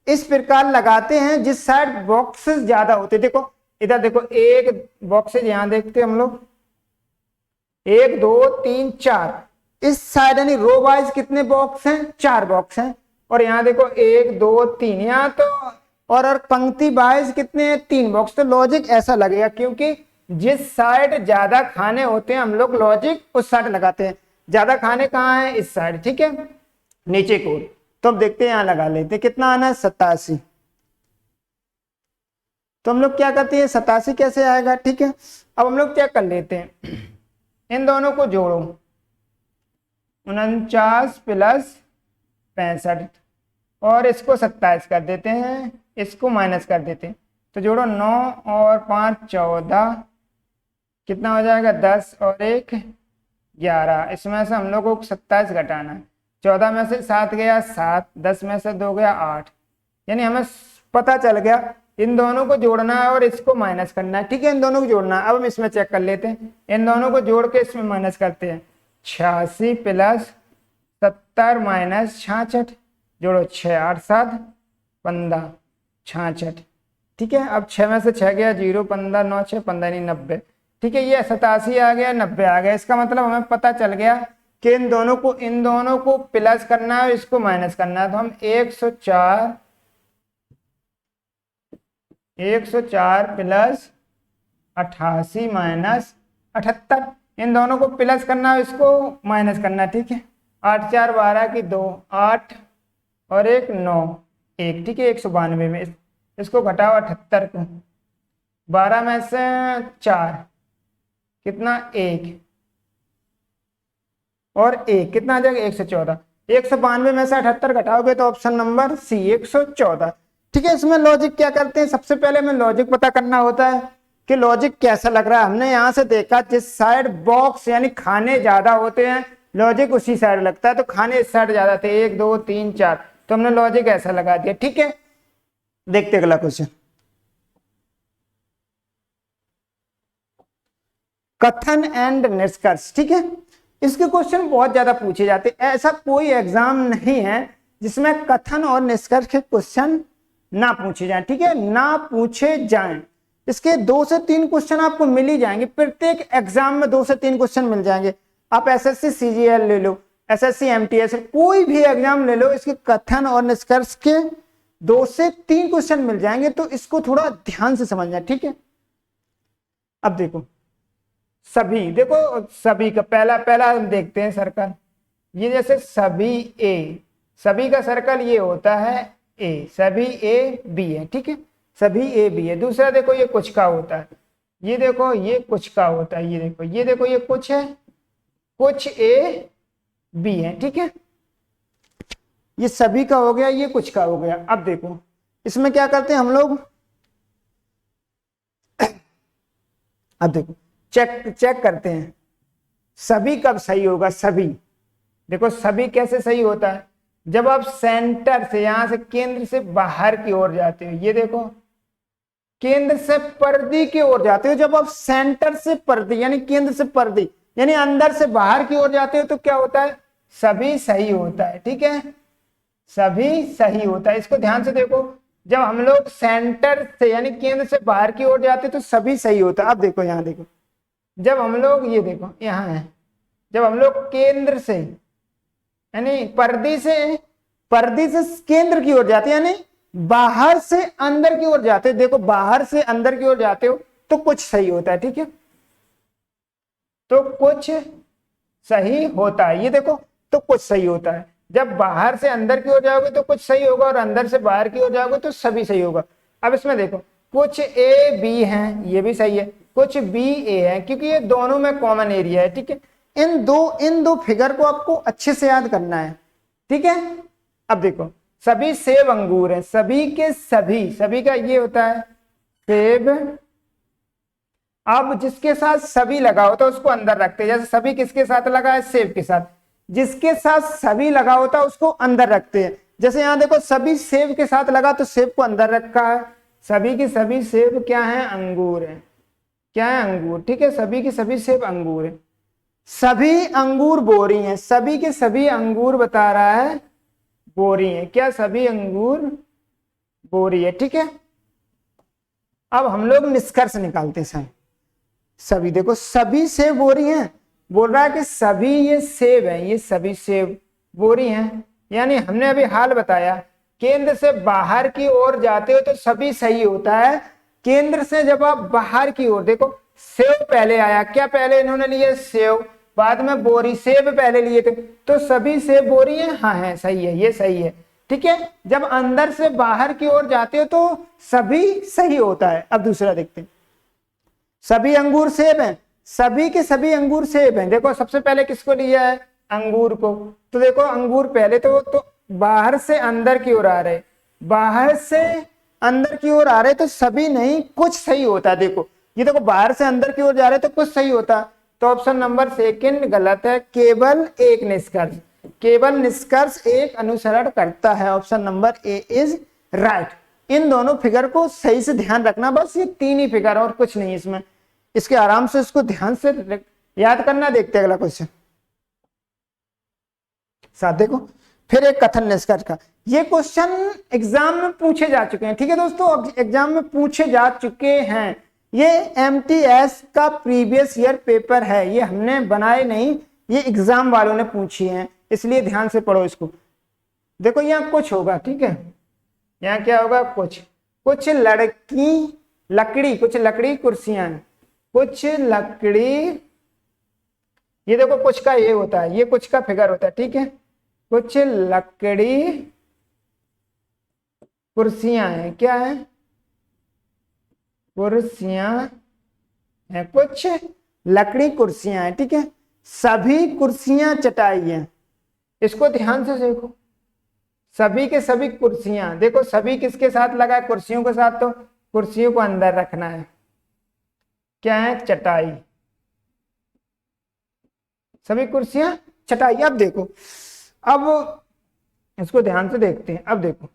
इस प्रकार लगाते हैं जिस साइड बॉक्सेस ज्यादा होते। देखो इधर देखो, एक बॉक्सेज यहां देखते हम लोग, 1 2 3 4, इस साइड यानी रो वाइज कितने बॉक्स हैं, 4 बॉक्स हैं। और यहाँ देखो 1 2 3, यहाँ तो और पंक्ति वाइज कितने हैं, 3 बॉक्स। तो लॉजिक ऐसा लगेगा क्योंकि जिस साइड ज्यादा खाने होते हैं हम लोग लॉजिक उस साइड लगाते हैं। ज्यादा खाने कहाँ है, इस साइड। ठीक है, नीचे को। तो अब देखते हैं, यहां लगा लेते हैं, कितना आना है, 87। तो हम लोग क्या करते हैं, 87 कैसे आएगा। ठीक है, अब हम लोग चेक कर लेते हैं, इन दोनों को जोड़ो, 49 + 65, और इसको 27 कर देते हैं, इसको माइनस कर देते हैं। तो जोड़ो 9 और 5 14, कितना हो जाएगा, 10 और 1 11। इसमें से हम लोग को 27 घटाना है। 14 में से 7 गया 7, 10 में से 2 गया 8, यानी हमें पता चल गया इन दोनों को जोड़ना है और इसको माइनस करना है। ठीक है, इन दोनों को जोड़ना है। अब हम इसमें चेक कर लेते हैं, इन दोनों को जोड़ के इसमें माइनस करते हैं। 86 + 70 - 66, जोड़ो 6 8 7 15 66। ठीक है, अब 6 में से 6 गया 0, 15 9 6 15 नहीं 90। ठीक है, ये 87 आ गया, 90 आ गया। इसका मतलब हमें पता चल गया कि इन दोनों को प्लस करना है, इसको माइनस करना है। तो हम 104 + 88 - 78, इन दोनों को प्लस करना है, इसको माइनस करना है। ठीक है, 8 4 12 की 2, 8 और 1 9 1। ठीक है, 192 में इसको घटाओ 78 को, 12 में से 4 कितना, 1 और 1 कितना आ जाएगा, 114। 192 में से 78 घटाओगे तो ऑप्शन नंबर सी 114। ठीक है, इसमें लॉजिक क्या करते हैं, सबसे पहले हमें लॉजिक पता करना होता है कि लॉजिक कैसा लग रहा है। हमने यहां से देखा जिस साइड बॉक्स यानी खाने ज्यादा होते हैं लॉजिक उसी साइड लगता है, तो खाने इस साइड ज्यादा थे, 1 2 3 4, तो हमने लॉजिक ऐसा लगा दिया। ठीक है, देखते अगला क्वेश्चन। कथन एंड निष्कर्ष। ठीक है, इसके क्वेश्चन बहुत ज्यादा पूछे जाते हैं। ऐसा कोई एग्जाम नहीं है जिसमें कथन और निष्कर्ष के क्वेश्चन ना पूछे जाएं। ठीक है, ना पूछे जाएं। इसके 2 से 3 क्वेश्चन आपको मिल ही जाएंगे, प्रत्येक एग्जाम में 2 से 3 क्वेश्चन मिल जाएंगे। आप एसएससी सीजीएल ले लो, एसएससी एमटीएस, कोई भी एग्जाम ले लो, इसके कथन और निष्कर्ष के 2 से 3 क्वेश्चन मिल जाएंगे। तो इसको थोड़ा ध्यान से समझना। ठीक है, अब देखो सभी, देखो सभी का पहला हम देखते हैं सर्कल। ये जैसे सभी ए, सभी का सर्कल ये होता है ए, सभी ए बी है। ठीक है, सभी ए बी है। दूसरा देखो ये कुछ का होता है, ये देखो ये कुछ का होता है, ये देखो ये कुछ है, कुछ ए बी है। ठीक है, ये सभी का हो गया, ये कुछ का हो गया। अब देखो इसमें क्या करते हैं हम लोग, अब देखो चेक करते हैं सभी कब सही होगा। सभी देखो सभी कैसे सही होता है, जब आप सेंटर से, यहां से केंद्र से बाहर की ओर जाते हो, ये देखो केंद्र से परिधि की ओर जाते हो, जब आप सेंटर से परिधि यानी केंद्र से परिधि यानी अंदर से बाहर की ओर जाते हो तो क्या होता है, सभी सही होता है। ठीक है, सभी सही होता है। इसको ध्यान से देखो, जब हम लोग सेंटर से यानी केंद्र से बाहर की ओर जाते तो सभी सही होता है। अब देखो यहां देखो, जब हम लोग, ये देखो यहां है, जब हम लोग केंद्र से यानी परिधि से केंद्र की ओर जाते यानी बाहर से अंदर की ओर जाते, देखो बाहर से अंदर की ओर जाते हो तो कुछ सही होता है। ठीक है, तो कुछ सही होता है, ये देखो तो कुछ सही होता है। जब बाहर से अंदर की ओर जाओगे तो कुछ सही होगा, और अंदर से बाहर की ओर जाओगे तो सभी सही होगा। अब इसमें देखो कुछ ए बी हैं, ये भी सही है, कुछ बी ए है, क्योंकि ये दोनों में कॉमन एरिया है। ठीक है, इन दो फिगर को आपको अच्छे से याद करना है। ठीक है, अब देखो सभी सेब अंगूर हैं, सभी के सभी का ये होता है सेब। अब जिसके साथ सभी लगा होता है उसको अंदर रखते हैं, जैसे सभी किसके साथ लगा है, सेब के साथ, जिसके साथ सभी लगा होता है उसको अंदर रखते हैं। जैसे यहां देखो सभी सेब के साथ लगा तो सेब को अंदर रखा है, सभी की सभी सेब क्या है, अंगूर है। क्या है, अंगूर। ठीक है, सभी की सभी सेब अंगूर है। सभी अंगूर बोरी हैं, सभी के सभी अंगूर बता रहा है बोरी है। क्या, सभी अंगूर बोरी है। ठीक है, अब हम लोग निष्कर्ष निकालते हैं। सभी देखो सभी सेब बोरी हैं, बोल रहा है कि सभी ये सेब हैं, ये सभी सेब बोरी हैं। यानी हमने अभी हाल बताया, केंद्र से बाहर की ओर जाते हो तो सभी सही होता है। केंद्र से जब आप बाहर की ओर, देखो सेब पहले आया, क्या पहले इन्होंने लिए सेब, बाद में बोरी, सेब पहले लिए थे तो सभी सेब बोरी है। हाँ है, सही है, ये सही है। ठीक है, जब अंदर से बाहर की ओर जाते हो तो सभी सही होता है। अब दूसरा देखते हैं, सभी अंगूर सेब हैं, सभी के सभी अंगूर सेब हैं। देखो सबसे पहले किसको लिया है, अंगूर को, तो देखो अंगूर पहले तो बाहर से अंदर की ओर आ रहे, बाहर से अंदर की ओर आ रहे तो सभी नहीं, कुछ सही होता। देखो ये देखो बाहर से अंदर की ओर जा रहे तो कुछ सही होता, तो ऑप्शन नंबर सेकंड गलत है। केवल एक निष्कर्ष, केवल निष्कर्ष एक अनुसरण करता है। Option number A is right. इन दोनों फिगर को सही से ध्यान रखना, बस ये तीन ही फिगर और कुछ नहीं इसमें, इसके आराम से इसको ध्यान से याद करना। देखते हैं अगला क्वेश्चन साथ देखो, फिर एक कथन निष्कर्ष का। ये क्वेश्चन एग्जाम में पूछे जा चुके हैं। ठीक है दोस्तों, एग्जाम में पूछे जा चुके हैं। ये एमटीएस का प्रीवियस ईयर पेपर है, ये हमने बनाए नहीं, ये एग्जाम वालों ने पूछी हैं, इसलिए ध्यान से पढ़ो इसको। देखो यहाँ कुछ होगा, ठीक है, यहाँ क्या होगा, कुछ लकड़ी कुर्सियां, कुछ लकड़ी, ये देखो कुछ का ये होता है, ये कुछ का फिगर होता है। ठीक है, कुछ लकड़ी कुर्सियां हैं, क्या है, कुर्सियां है, कुछ लकड़ी कुर्सियां हैं। ठीक है, सभी कुर्सियां चटाई हैं, इसको ध्यान से देखो, सभी के सभी कुर्सियां, देखो सभी किसके साथ लगा है, कुर्सियों के साथ, तो कुर्सियों को अंदर रखना है। क्या है, चटाई, सभी कुर्सियां चटाई। अब देखो, अब इसको ध्यान से देखते हैं। अब देखो,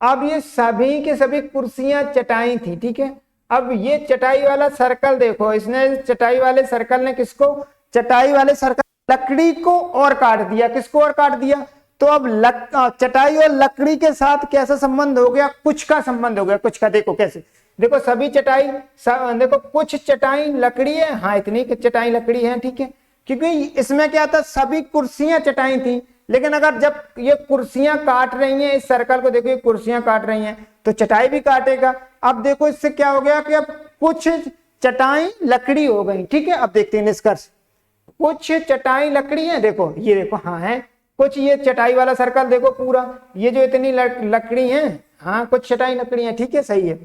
अब ये सभी के सभी कुर्सियां चटाई थी। ठीक है, अब ये चटाई वाला सर्कल देखो, इसने चटाई वाले सर्कल ने किसको, चटाई वाले सर्कल लकड़ी को और काट दिया, किसको और काट दिया, तो अब चटाई और लकड़ी के साथ कैसा संबंध हो गया, कुछ का संबंध हो गया, कुछ का। देखो कैसे, देखो सभी चटाई, देखो कुछ चटाई लकड़ी है, हाँ इतनी चटाई लकड़ी है। ठीक है, क्योंकि इसमें क्या था, सभी कुर्सियां चटाई थी, लेकिन अगर जब ये कुर्सियां काट रही हैं, इस सर्कल को देखो, ये कुर्सियां काट रही हैं तो चटाई भी काटेगा। अब देखो इससे क्या हो गया कि अब कुछ चटाई लकड़ी हो गई। ठीक है, अब देखते हैं निष्कर्ष, कुछ चटाई लकड़ी है, देखो ये देखो, हाँ है कुछ, ये चटाई वाला सर्कल देखो पूरा, ये जो इतनी लकड़ी है, हाँ कुछ चटाई लकड़ी है। ठीक है, सही है।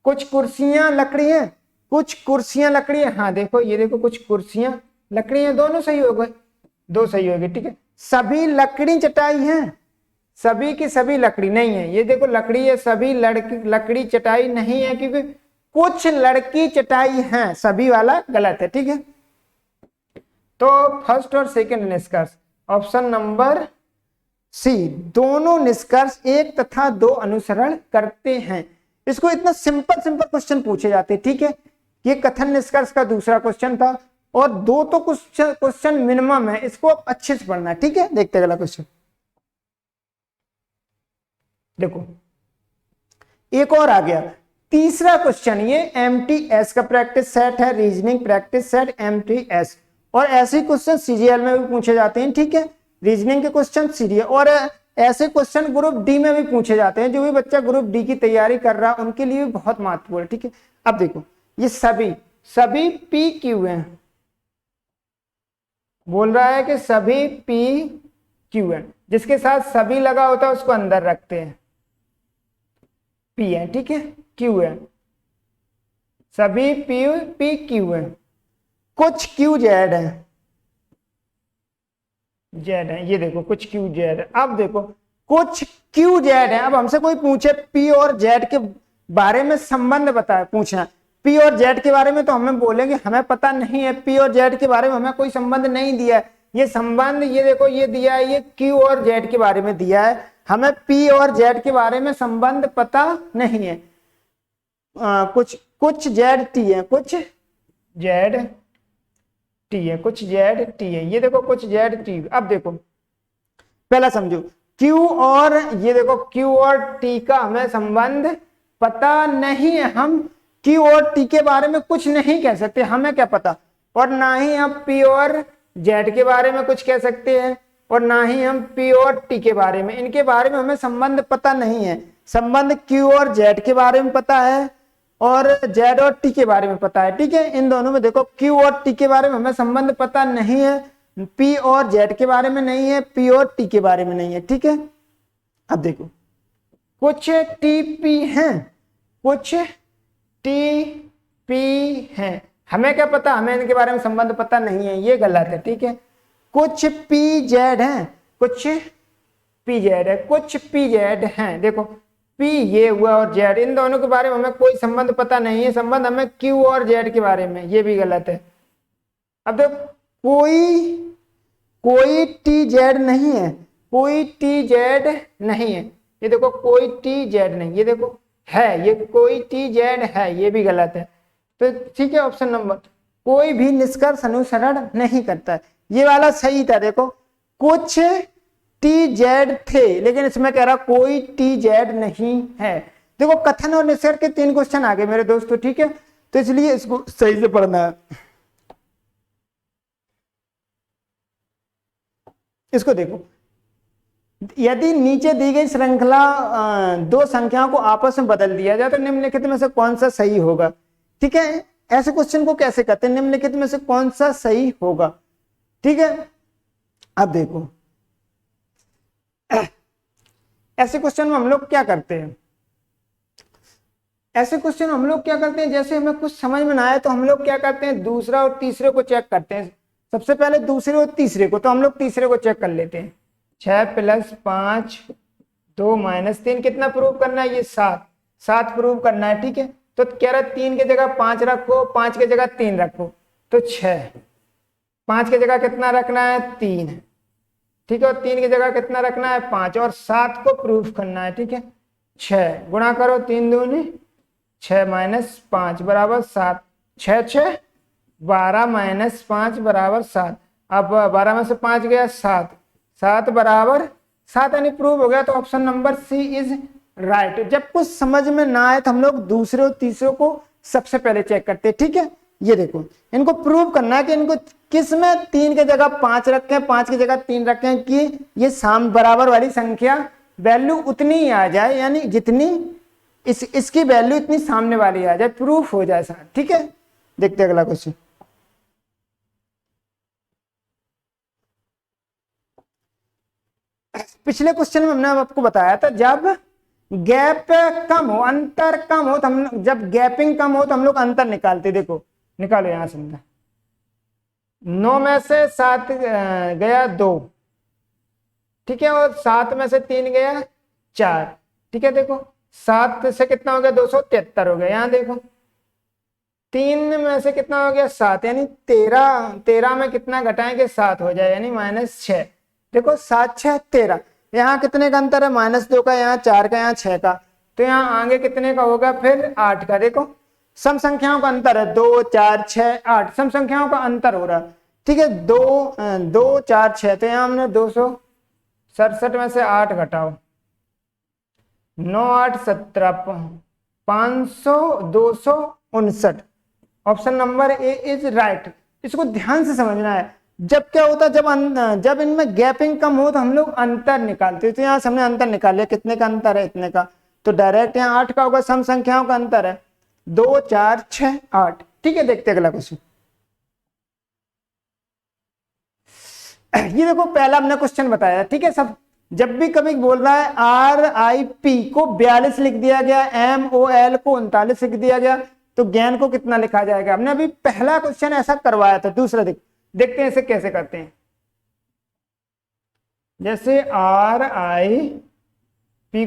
कुछ कुर्सियां लकड़ी है, कुछ कुर्सियां लकड़ी है, हाँ देखो ये देखो कुछ कुर्सियां लकड़ी है, दोनों सही हो गए, दो सही हो गए। ठीक है, सभी लकड़ी चटाई है, सभी की सभी लकड़ी नहीं है, ये देखो लकड़ी है, सभी लकड़ी चटाई नहीं है, क्योंकि कुछ लड़की चटाई है, सभी वाला गलत है। ठीक है, तो फर्स्ट और सेकंड निष्कर्ष ऑप्शन नंबर सी, दोनों निष्कर्ष एक तथा दो अनुसरण करते हैं। इसको इतना सिंपल सिंपल क्वेश्चन पूछे जाते हैं। ठीक है, ये कथन निष्कर्ष का दूसरा क्वेश्चन था और दो तो क्वेश्चन मिनिमम है, इसको आप अच्छे से पढ़ना है। ठीक है, देखते हैं अगला क्वेश्चन। देखो एक और आ गया तीसरा क्वेश्चन, ये MTS का प्रैक्टिस सेट है, रीजनिंग प्रैक्टिस सेट MTS, और ऐसे क्वेश्चन सीजीएल में भी पूछे जाते हैं। ठीक है, रीजनिंग के क्वेश्चन सीजीएल, और ऐसे क्वेश्चन ग्रुप डी में भी पूछे जाते हैं। जो भी बच्चा ग्रुप डी की तैयारी कर रहा है उनके लिए भी बहुत महत्वपूर्ण है। ठीक है, अब देखो ये सभी पी क्यू है, बोल रहा है कि सभी पी क्यू है, जिसके साथ सभी लगा होता है उसको अंदर रखते हैं, पी है। ठीक है, क्यू है, सभी पी क्यू है, कुछ क्यू जेड है, जेड है, ये देखो कुछ क्यू जेड है। अब देखो कुछ क्यू जेड है, अब हमसे कोई पूछे पी और जेड के बारे में संबंध बताए, पूछना पी और जेड के बारे में, तो हमें बोलेंगे हमें पता नहीं है, पी और जेड के बारे में हमें कोई संबंध नहीं दिया है। ये संबंध ये देखो ये दिया है, ये क्यू और जेड के बारे में दिया है, हमें पी और जेड के बारे में संबंध पता नहीं है। कुछ जेड टी है, कुछ जेड टी है, कुछ जेड टी है, ये देखो कुछ जेड टी। अब देखो पहला समझो क्यू और ये देखो क्यू और टी का हमें संबंध पता नहीं है, हम क्यू और टी के बारे में कुछ नहीं कह सकते, हमें क्या पता, और ना ही हम पी और जेड के बारे में कुछ कह सकते हैं, और ना ही हम पी और टी के बारे में, इनके बारे में हमें संबंध पता नहीं है। संबंध क्यू और जेड के बारे में पता है और जेड और टी के बारे में पता है। ठीक है, इन दोनों में देखो क्यू और टी के बारे में हमें संबंध पता नहीं है, पी और जेड के बारे में नहीं है, पी और टी के बारे में नहीं है। ठीक है, अब देखो कुछ टी पी हैं, कुछ टी पी हैं, हमें क्या पता, हमें इनके बारे में संबंध पता नहीं है, ये गलत है। ठीक है, कुछ पी जेड हैं, कुछ पी जेड है, कुछ पी जेड हैं, देखो पी ये हुआ और जेड, इन दोनों के बारे में हमें कोई संबंध पता नहीं है, संबंध हमें क्यू और जेड के बारे में, ये भी गलत है। अब देखो कोई टी जेड नहीं है, कोई टी जेड नहीं है, ये देखो कोई टी जेड नहीं, ये देखो है, ये कोई टी जेड है, ये भी गलत है। तो ठीक है, ऑप्शन नंबर कोई भी निष्कर्ष अनुसरण नहीं करता है, ये वाला सही था। देखो कुछ टी जेड थे, लेकिन इसमें कह रहा कोई टी जेड नहीं है। देखो कथन और निष्कर्ष के 3 क्वेश्चन आ गए मेरे दोस्तों। ठीक है, तो इसलिए इसको सही से पढ़ना है। इसको देखो, यदि नीचे दी गई श्रृंखला दो संख्याओं को आपस में बदल दिया जाए तो निम्नलिखित में से कौन सा सही होगा। ठीक है, ऐसे क्वेश्चन को कैसे करते हैं, निम्नलिखित में से कौन सा सही होगा। ठीक है, अब देखो ऐसे क्वेश्चन में हम लोग क्या करते हैं, ऐसे क्वेश्चन हम लोग क्या करते हैं, जैसे हमें कुछ समझ में ना आए तो हम लोग क्या करते हैं, दूसरा और तीसरे को चेक करते हैं। सबसे पहले दूसरे और तीसरे को, तो हम लोग तीसरे को चेक कर लेते हैं। 6 + 5 2 - 3 कितना प्रूव करना है, ये 7 प्रूव करना है। ठीक है, तो कह रहा है 3 की जगह 5 रखो, 5 की जगह 3 रखो, तो 6, 5 की जगह कितना रखना है 3, ठीक है, और 3 की जगह कितना रखना है 5, और 7 को प्रूफ करना है। ठीक है, 6 गुणा करो, 3 दूनी 6 - 5 = 7, 6 6 12 - 5 = 7। अब 12 में से 5 गया 7, 7 = 7, यानी प्रूव हो गया। तो option number C is right. जब कुछ समझ में ना आए तो हम लोग दूसरे और तीसरे को सबसे पहले चेक करते हैं। ठीक है, ये देखो इनको प्रूव करना है कि इनको किस में 3 की जगह 5 रखें, 5 की जगह 3 रखें, कि ये साम बराबर वाली संख्या वैल्यू उतनी ही आ जाए, यानी जितनी इसकी वैल्यू इतनी सामने वाली आ जाए, प्रूफ हो जाए साथ। ठीक है, देखते हैं अगला क्वेश्चन। पिछले क्वेश्चन में हमने आपको बताया था जब गैप कम हो, अंतर कम हो, तो हम जब गैपिंग कम हो तो हम लोग अंतर निकालते। देखो निकालो यहां समझा, 9 में से 7 गया 2, ठीक है, और 7 में से 3 गया 4, ठीक है। देखो 7 से कितना हो गया 273 हो गया। यहाँ देखो 3 में से कितना हो गया 7, यानी 13 में कितना घटाएंगे 7 हो जाए, यानी -6। देखो 7 6 13, यहाँ कितने का अंतर है -2 का, यहाँ 4 का, यहाँ 6 का, तो यहाँ आगे कितने का होगा फिर 8 का। देखो सम संख्याओं का अंतर है 2 4 6 8, सम संख्याओं का अंतर हो रहा है, ठीक है। 2 4 6, तो यहाँ हमने 267 में से 8 घटाओ, 9 8 17, 500 259। Option number A is right. इसको ध्यान से समझना है। जब क्या होता है, जब इनमें गैपिंग कम हो तो हम लोग अंतर निकालते हैं। तो यहाँ हमने अंतर निकाल लिया, कितने का अंतर है, इतने का, तो डायरेक्ट यहाँ 8 का होगा, सम संख्याओं का अंतर है 2 4 6 8, ठीक है। देखते अगला क्वेश्चन। ये देखो पहला हमने क्वेश्चन बताया, ठीक है। सब जब भी कभी बोल रहा है RIP को 42 लिख दिया गया, MOL को 39 लिख दिया गया, तो ज्ञान को कितना लिखा जाएगा। हमने अभी पहला क्वेश्चन ऐसा करवाया था। दूसरा देखते हैं इसे कैसे करते हैं। जैसे RIP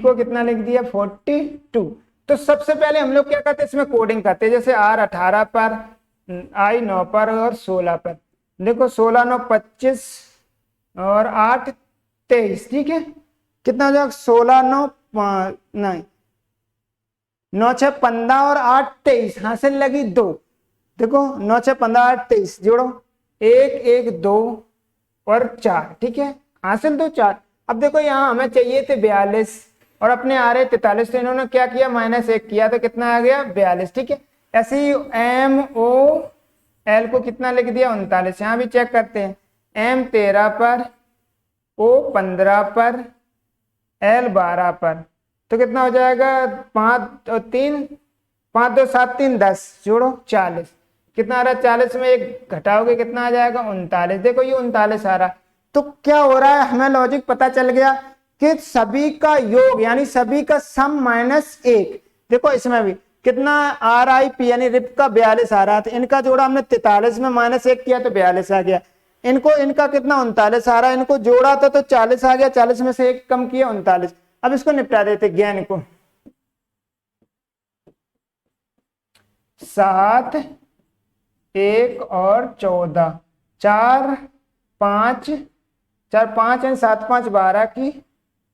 को कितना लिख दिया 42, तो सबसे पहले हम लोग क्या करते हैं, इसमें कोडिंग करते हैं। जैसे R 18 पर, I 9 पर और 16 पर। देखो 16 9 25 और 8 23, ठीक है। कितना हो जाएगा 16 9 नहीं 9 6 15 और 8 23, हासिल लगी 2। देखो 9 6 15 8 23 जोड़ो, 1 1 2 और 4, ठीक है, हासिल 2 4। अब देखो यहाँ हमें चाहिए थे 42 और अपने आ रहे 43, तो इन्होंने क्या किया -1 किया, तो कितना आ गया 42, ठीक है। ऐसे ही MOL को कितना लिख दिया 39। यहाँ भी चेक करते हैं, M 13 पर, O 15 पर, L 12 पर, तो कितना हो जाएगा 5 और 3 5 2 7 3 10 जोड़ो 40, कितना आ रहा है 40 में 1 घटाओगे कितना आ जाएगा 39। देखो ये 39 आ रहा। तो क्या हो रहा है, हमें लॉजिक पता चल गया कि सभी का योग यानी सभी का सम -1। देखो इसमें भी कितना RIP यानी रिप का 42 आ रहा था, इनका जोड़ा हमने 43 में -1 किया तो 42 आ गया। इनका कितना 39 आ रहा है, इनको जोड़ा था तो 40 आ गया, 40 में से 1 कम किया 39। अब इसको निपटा देते ज्ञान को। 7 1 और 14, 4 5 4 5 यानी 7 5 12 की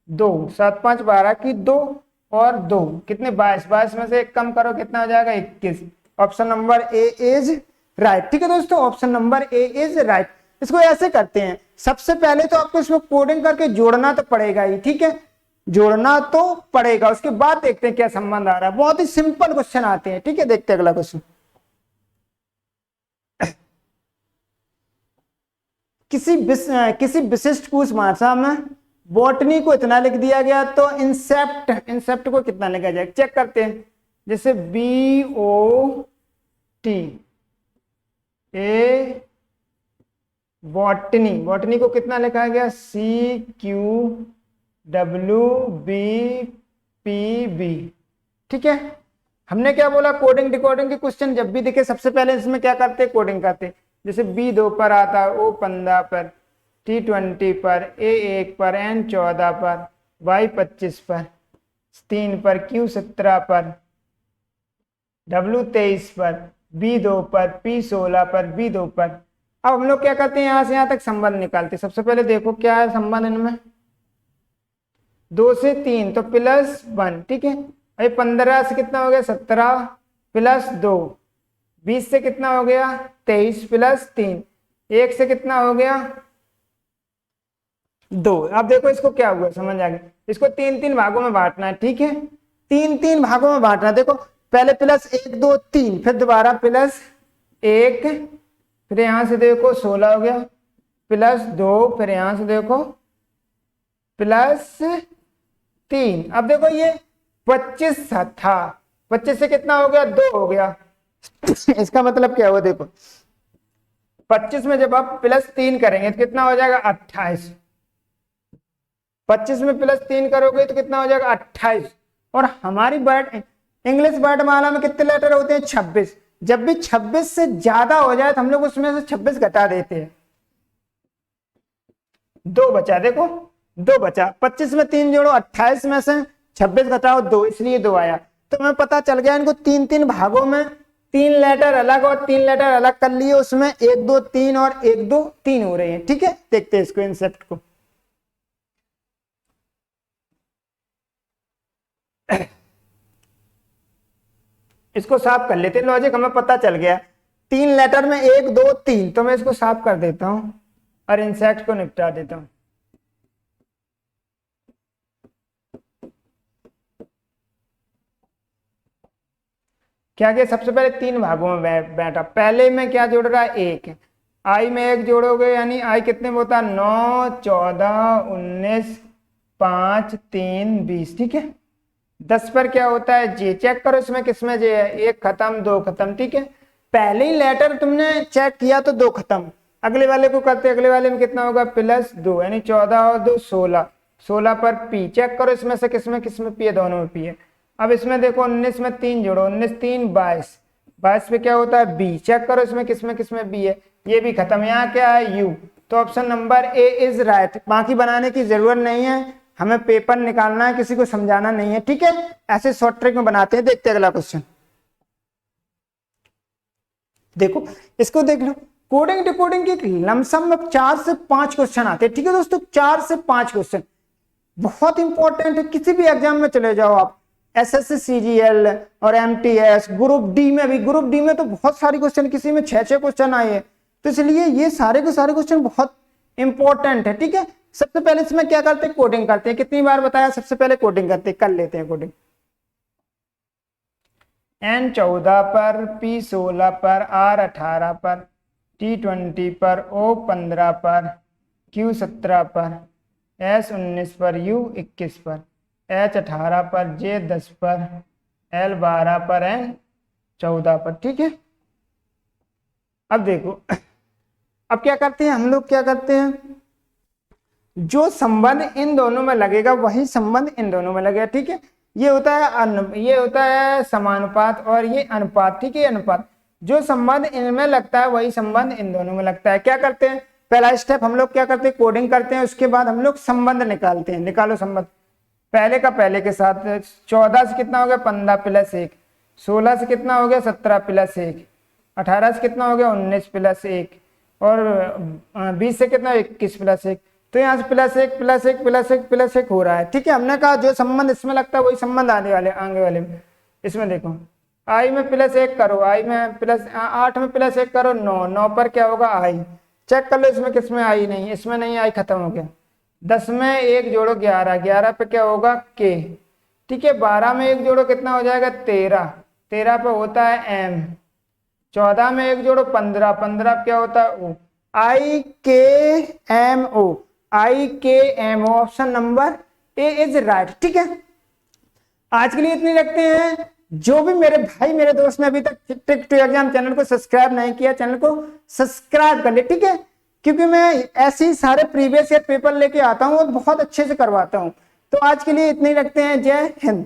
2, 7 5 12 की 2 और 2 कितने 22, 22 में से 1 कम करो कितना हो जाएगा 21। Option number A is right, ठीक है दोस्तों, option number A is right. इसको ऐसे करते हैं, सबसे पहले तो आपको इसमें कोडिंग करके जोड़ना तो पड़ेगा ही, ठीक है, जोड़ना तो पड़ेगा। उसके बाद देखते हैं क्या संबंध आ रहा है। बहुत ही सिंपल क्वेश्चन आते हैं, ठीक है। देखते हैं अगला क्वेश्चन। किसी विशिष्ट कुछ भाषा में बॉटनी को इतना लिख दिया गया, तो इंसेप्ट को कितना लिखा जाएगा चेक करते हैं। जैसे BOTA बॉटनी को कितना लिखा गया CQWBPB, ठीक है। हमने क्या बोला, कोडिंग डिकोडिंग के क्वेश्चन जब भी दिखे सबसे पहले इसमें क्या करते हैं, कोडिंग करते हैं। जैसे B2 पर आता है, O 15 पर, T20 पर, A 1 पर, N 14 पर, Y 25 पर, 3 पर, Q 17 पर, W 23 पर, B2 पर, P 16 पर, B2 पर। अब हम लोग क्या करते हैं, यहां से यहां तक संबंध निकालते हैं। सबसे पहले देखो क्या है संबंध इनमें, 2 से 3 तो +1, ठीक है। अरे 15 से कितना हो गया 17 +2, 20 से कितना हो गया 23 +3, 1 से कितना हो गया 2। अब देखो इसको क्या हुआ समझ आ गया। इसको 3 भागों में बांटना है, ठीक है, 3 भागों में बांटना है। देखो पहले +1 2 3, फिर दोबारा +1, फिर यहां से देखो 16 हो गया, +2, फिर यहां से देखो +3। अब देखो ये 25 था, 25 से कितना हो गया 2 हो गया। इसका मतलब क्या हुआ, देखो 25 में जब आप +3 करेंगे तो कितना हो जाएगा 28, 25 में +3 करोगे तो कितना हो जाएगा 28। और हमारी इंग्लिश वर्णमाला में कितने लेटर होते हैं 26। जब भी 26 से ज्यादा हो जाए तो हम लोग उसमें से 26 घटा देते हैं, 2 बचा। देखो 2 बचा। 25 में 3 जोड़ो, 28 में से 26 घटाओ 2, इसलिए 2 आया। तो हमें पता चल गया इनको 3-3 भागों में 3 लेटर अलग और 3 लेटर अलग कर लिए, उसमें 1 2 3 और 1 2 3 हो रहे हैं। ठीक है, देखते हैं इसको इंसेप्ट को। इसको साफ कर लेते हैं, लॉजिक हमें पता चल गया। 3 लेटर में 1 2 3, तो मैं इसको साफ कर देता हूं और इंसेक्ट को निपटा देता हूं। क्या किया, सबसे पहले 3 भागों में बैठा। पहले में क्या जोड़ रहा है, 1। आई में 1 जोड़ोगे यानी आई कितने में होता है, 9 14 19 5 3 20। ठीक है, 10 पर क्या होता है, जे। चेक करो इसमें किसमें जे है, 1 खत्म 2 खत्म। ठीक है, पहले ही लेटर तुमने चेक किया तो 2 खत्म। अगले वाले को करते, अगले वाले में कितना होगा, +2 यानी 14 और 2 16। 16 पर पी। चेक करो इसमें से किसमें किसमें पी है, दोनों में पी है। अब इसमें देखो 19 में 3 जोड़ो, 19 3 22। 22 पे क्या होता है, बी। चेक करो इसमें किसमें बी है, ये भी खत्म। यहाँ क्या है, यू। तो option number A is right. बाकी बनाने की जरूरत नहीं है, हमें पेपर निकालना है, किसी को समझाना नहीं है। ठीक है, ऐसे शॉर्ट ट्रिक में बनाते हैं। देखते हैं अगला क्वेश्चन। देखो इसको देख लो, कोडिंग डिकोडिंग की लमसम में 4 से 5 क्वेश्चन आते हैं। ठीक है दोस्तों, 4 से 5 क्वेश्चन बहुत इंपॉर्टेंट है। किसी भी एग्जाम में चले जाओ आप, एसएससी सीजीएल और एमटीएस, ग्रुप डी में भी, ग्रुप डी में तो बहुत सारे क्वेश्चन, किसी में 6-6 क्वेश्चन आए हैं। तो इसलिए ये सारे के सारे क्वेश्चन बहुत इंपॉर्टेंट है। ठीक है, सबसे पहले इसमें क्या करते हैं, कोडिंग करते हैं। कितनी बार बताया, सबसे पहले कोडिंग करते हैं, कर लेते हैं कोडिंग। N 14 पर, P 16 पर, R 18 पर, T 20 पर, O 15 पर, Q 17 पर, S 19 पर, U 21 पर, H 18 पर, J 10 पर, L 12 पर, N 14 पर। ठीक है, अब देखो, अब क्या करते हैं हम लोग, क्या करते हैं, जो संबंध इन दोनों में लगेगा वही संबंध इन दोनों में लगेगा। ठीक है, ये होता है समानुपात और ये अनुपात। ठीक है, अनुपात, जो संबंध इनमें लगता है वही संबंध इन दोनों में लगता है। क्या करते हैं, पहला स्टेप हम लोग क्या करते हैं, कोडिंग करते हैं, उसके बाद हम लोग संबंध निकालते हैं। निकालो संबंध, पहले का पहले के साथ। 14 से कितना हो गया, 15 + 1। 16 से कितना हो गया, 17 + 1। 18 से कितना हो गया, 19 + 1। और 20 से कितना, 21 + 1। तो यहाँ से +1 +1 +1 +1 हो रहा है। ठीक है, हमने कहा जो संबंध इसमें लगता है वही संबंध आगे वाले में। इसमें देखो, आई में +1 करो, आई में 8 में +1 करो, 9। 9 पर क्या होगा, आई। चेक कर लो इसमें किसमें आई नहीं, इसमें नहीं आई, खत्म हो गया। 10 में 1 जोड़ो, 11। 11 पे क्या होगा, के। ठीक है, 12 में 1 जोड़ो, कितना हो जाएगा, 13। 13 पे होता है एम। 14 में 1 जोड़ो, 15। 15 पे क्या होता है, ओ। IKMO, IKMO, option number A is right. ठीक है, आज के लिए इतनी रखते हैं। जो भी मेरे भाई मेरे दोस्त ने अभी तक ट्रिक टू एग्जाम चैनल को सब्सक्राइब नहीं किया, चैनल को सब्सक्राइब कर ले। ठीक है, क्योंकि मैं ऐसे ही सारे प्रीवियस ईयर पेपर लेके आता हूँ और बहुत अच्छे से करवाता हूँ। तो आज के लिए इतनी रखते हैं। जय हिंद।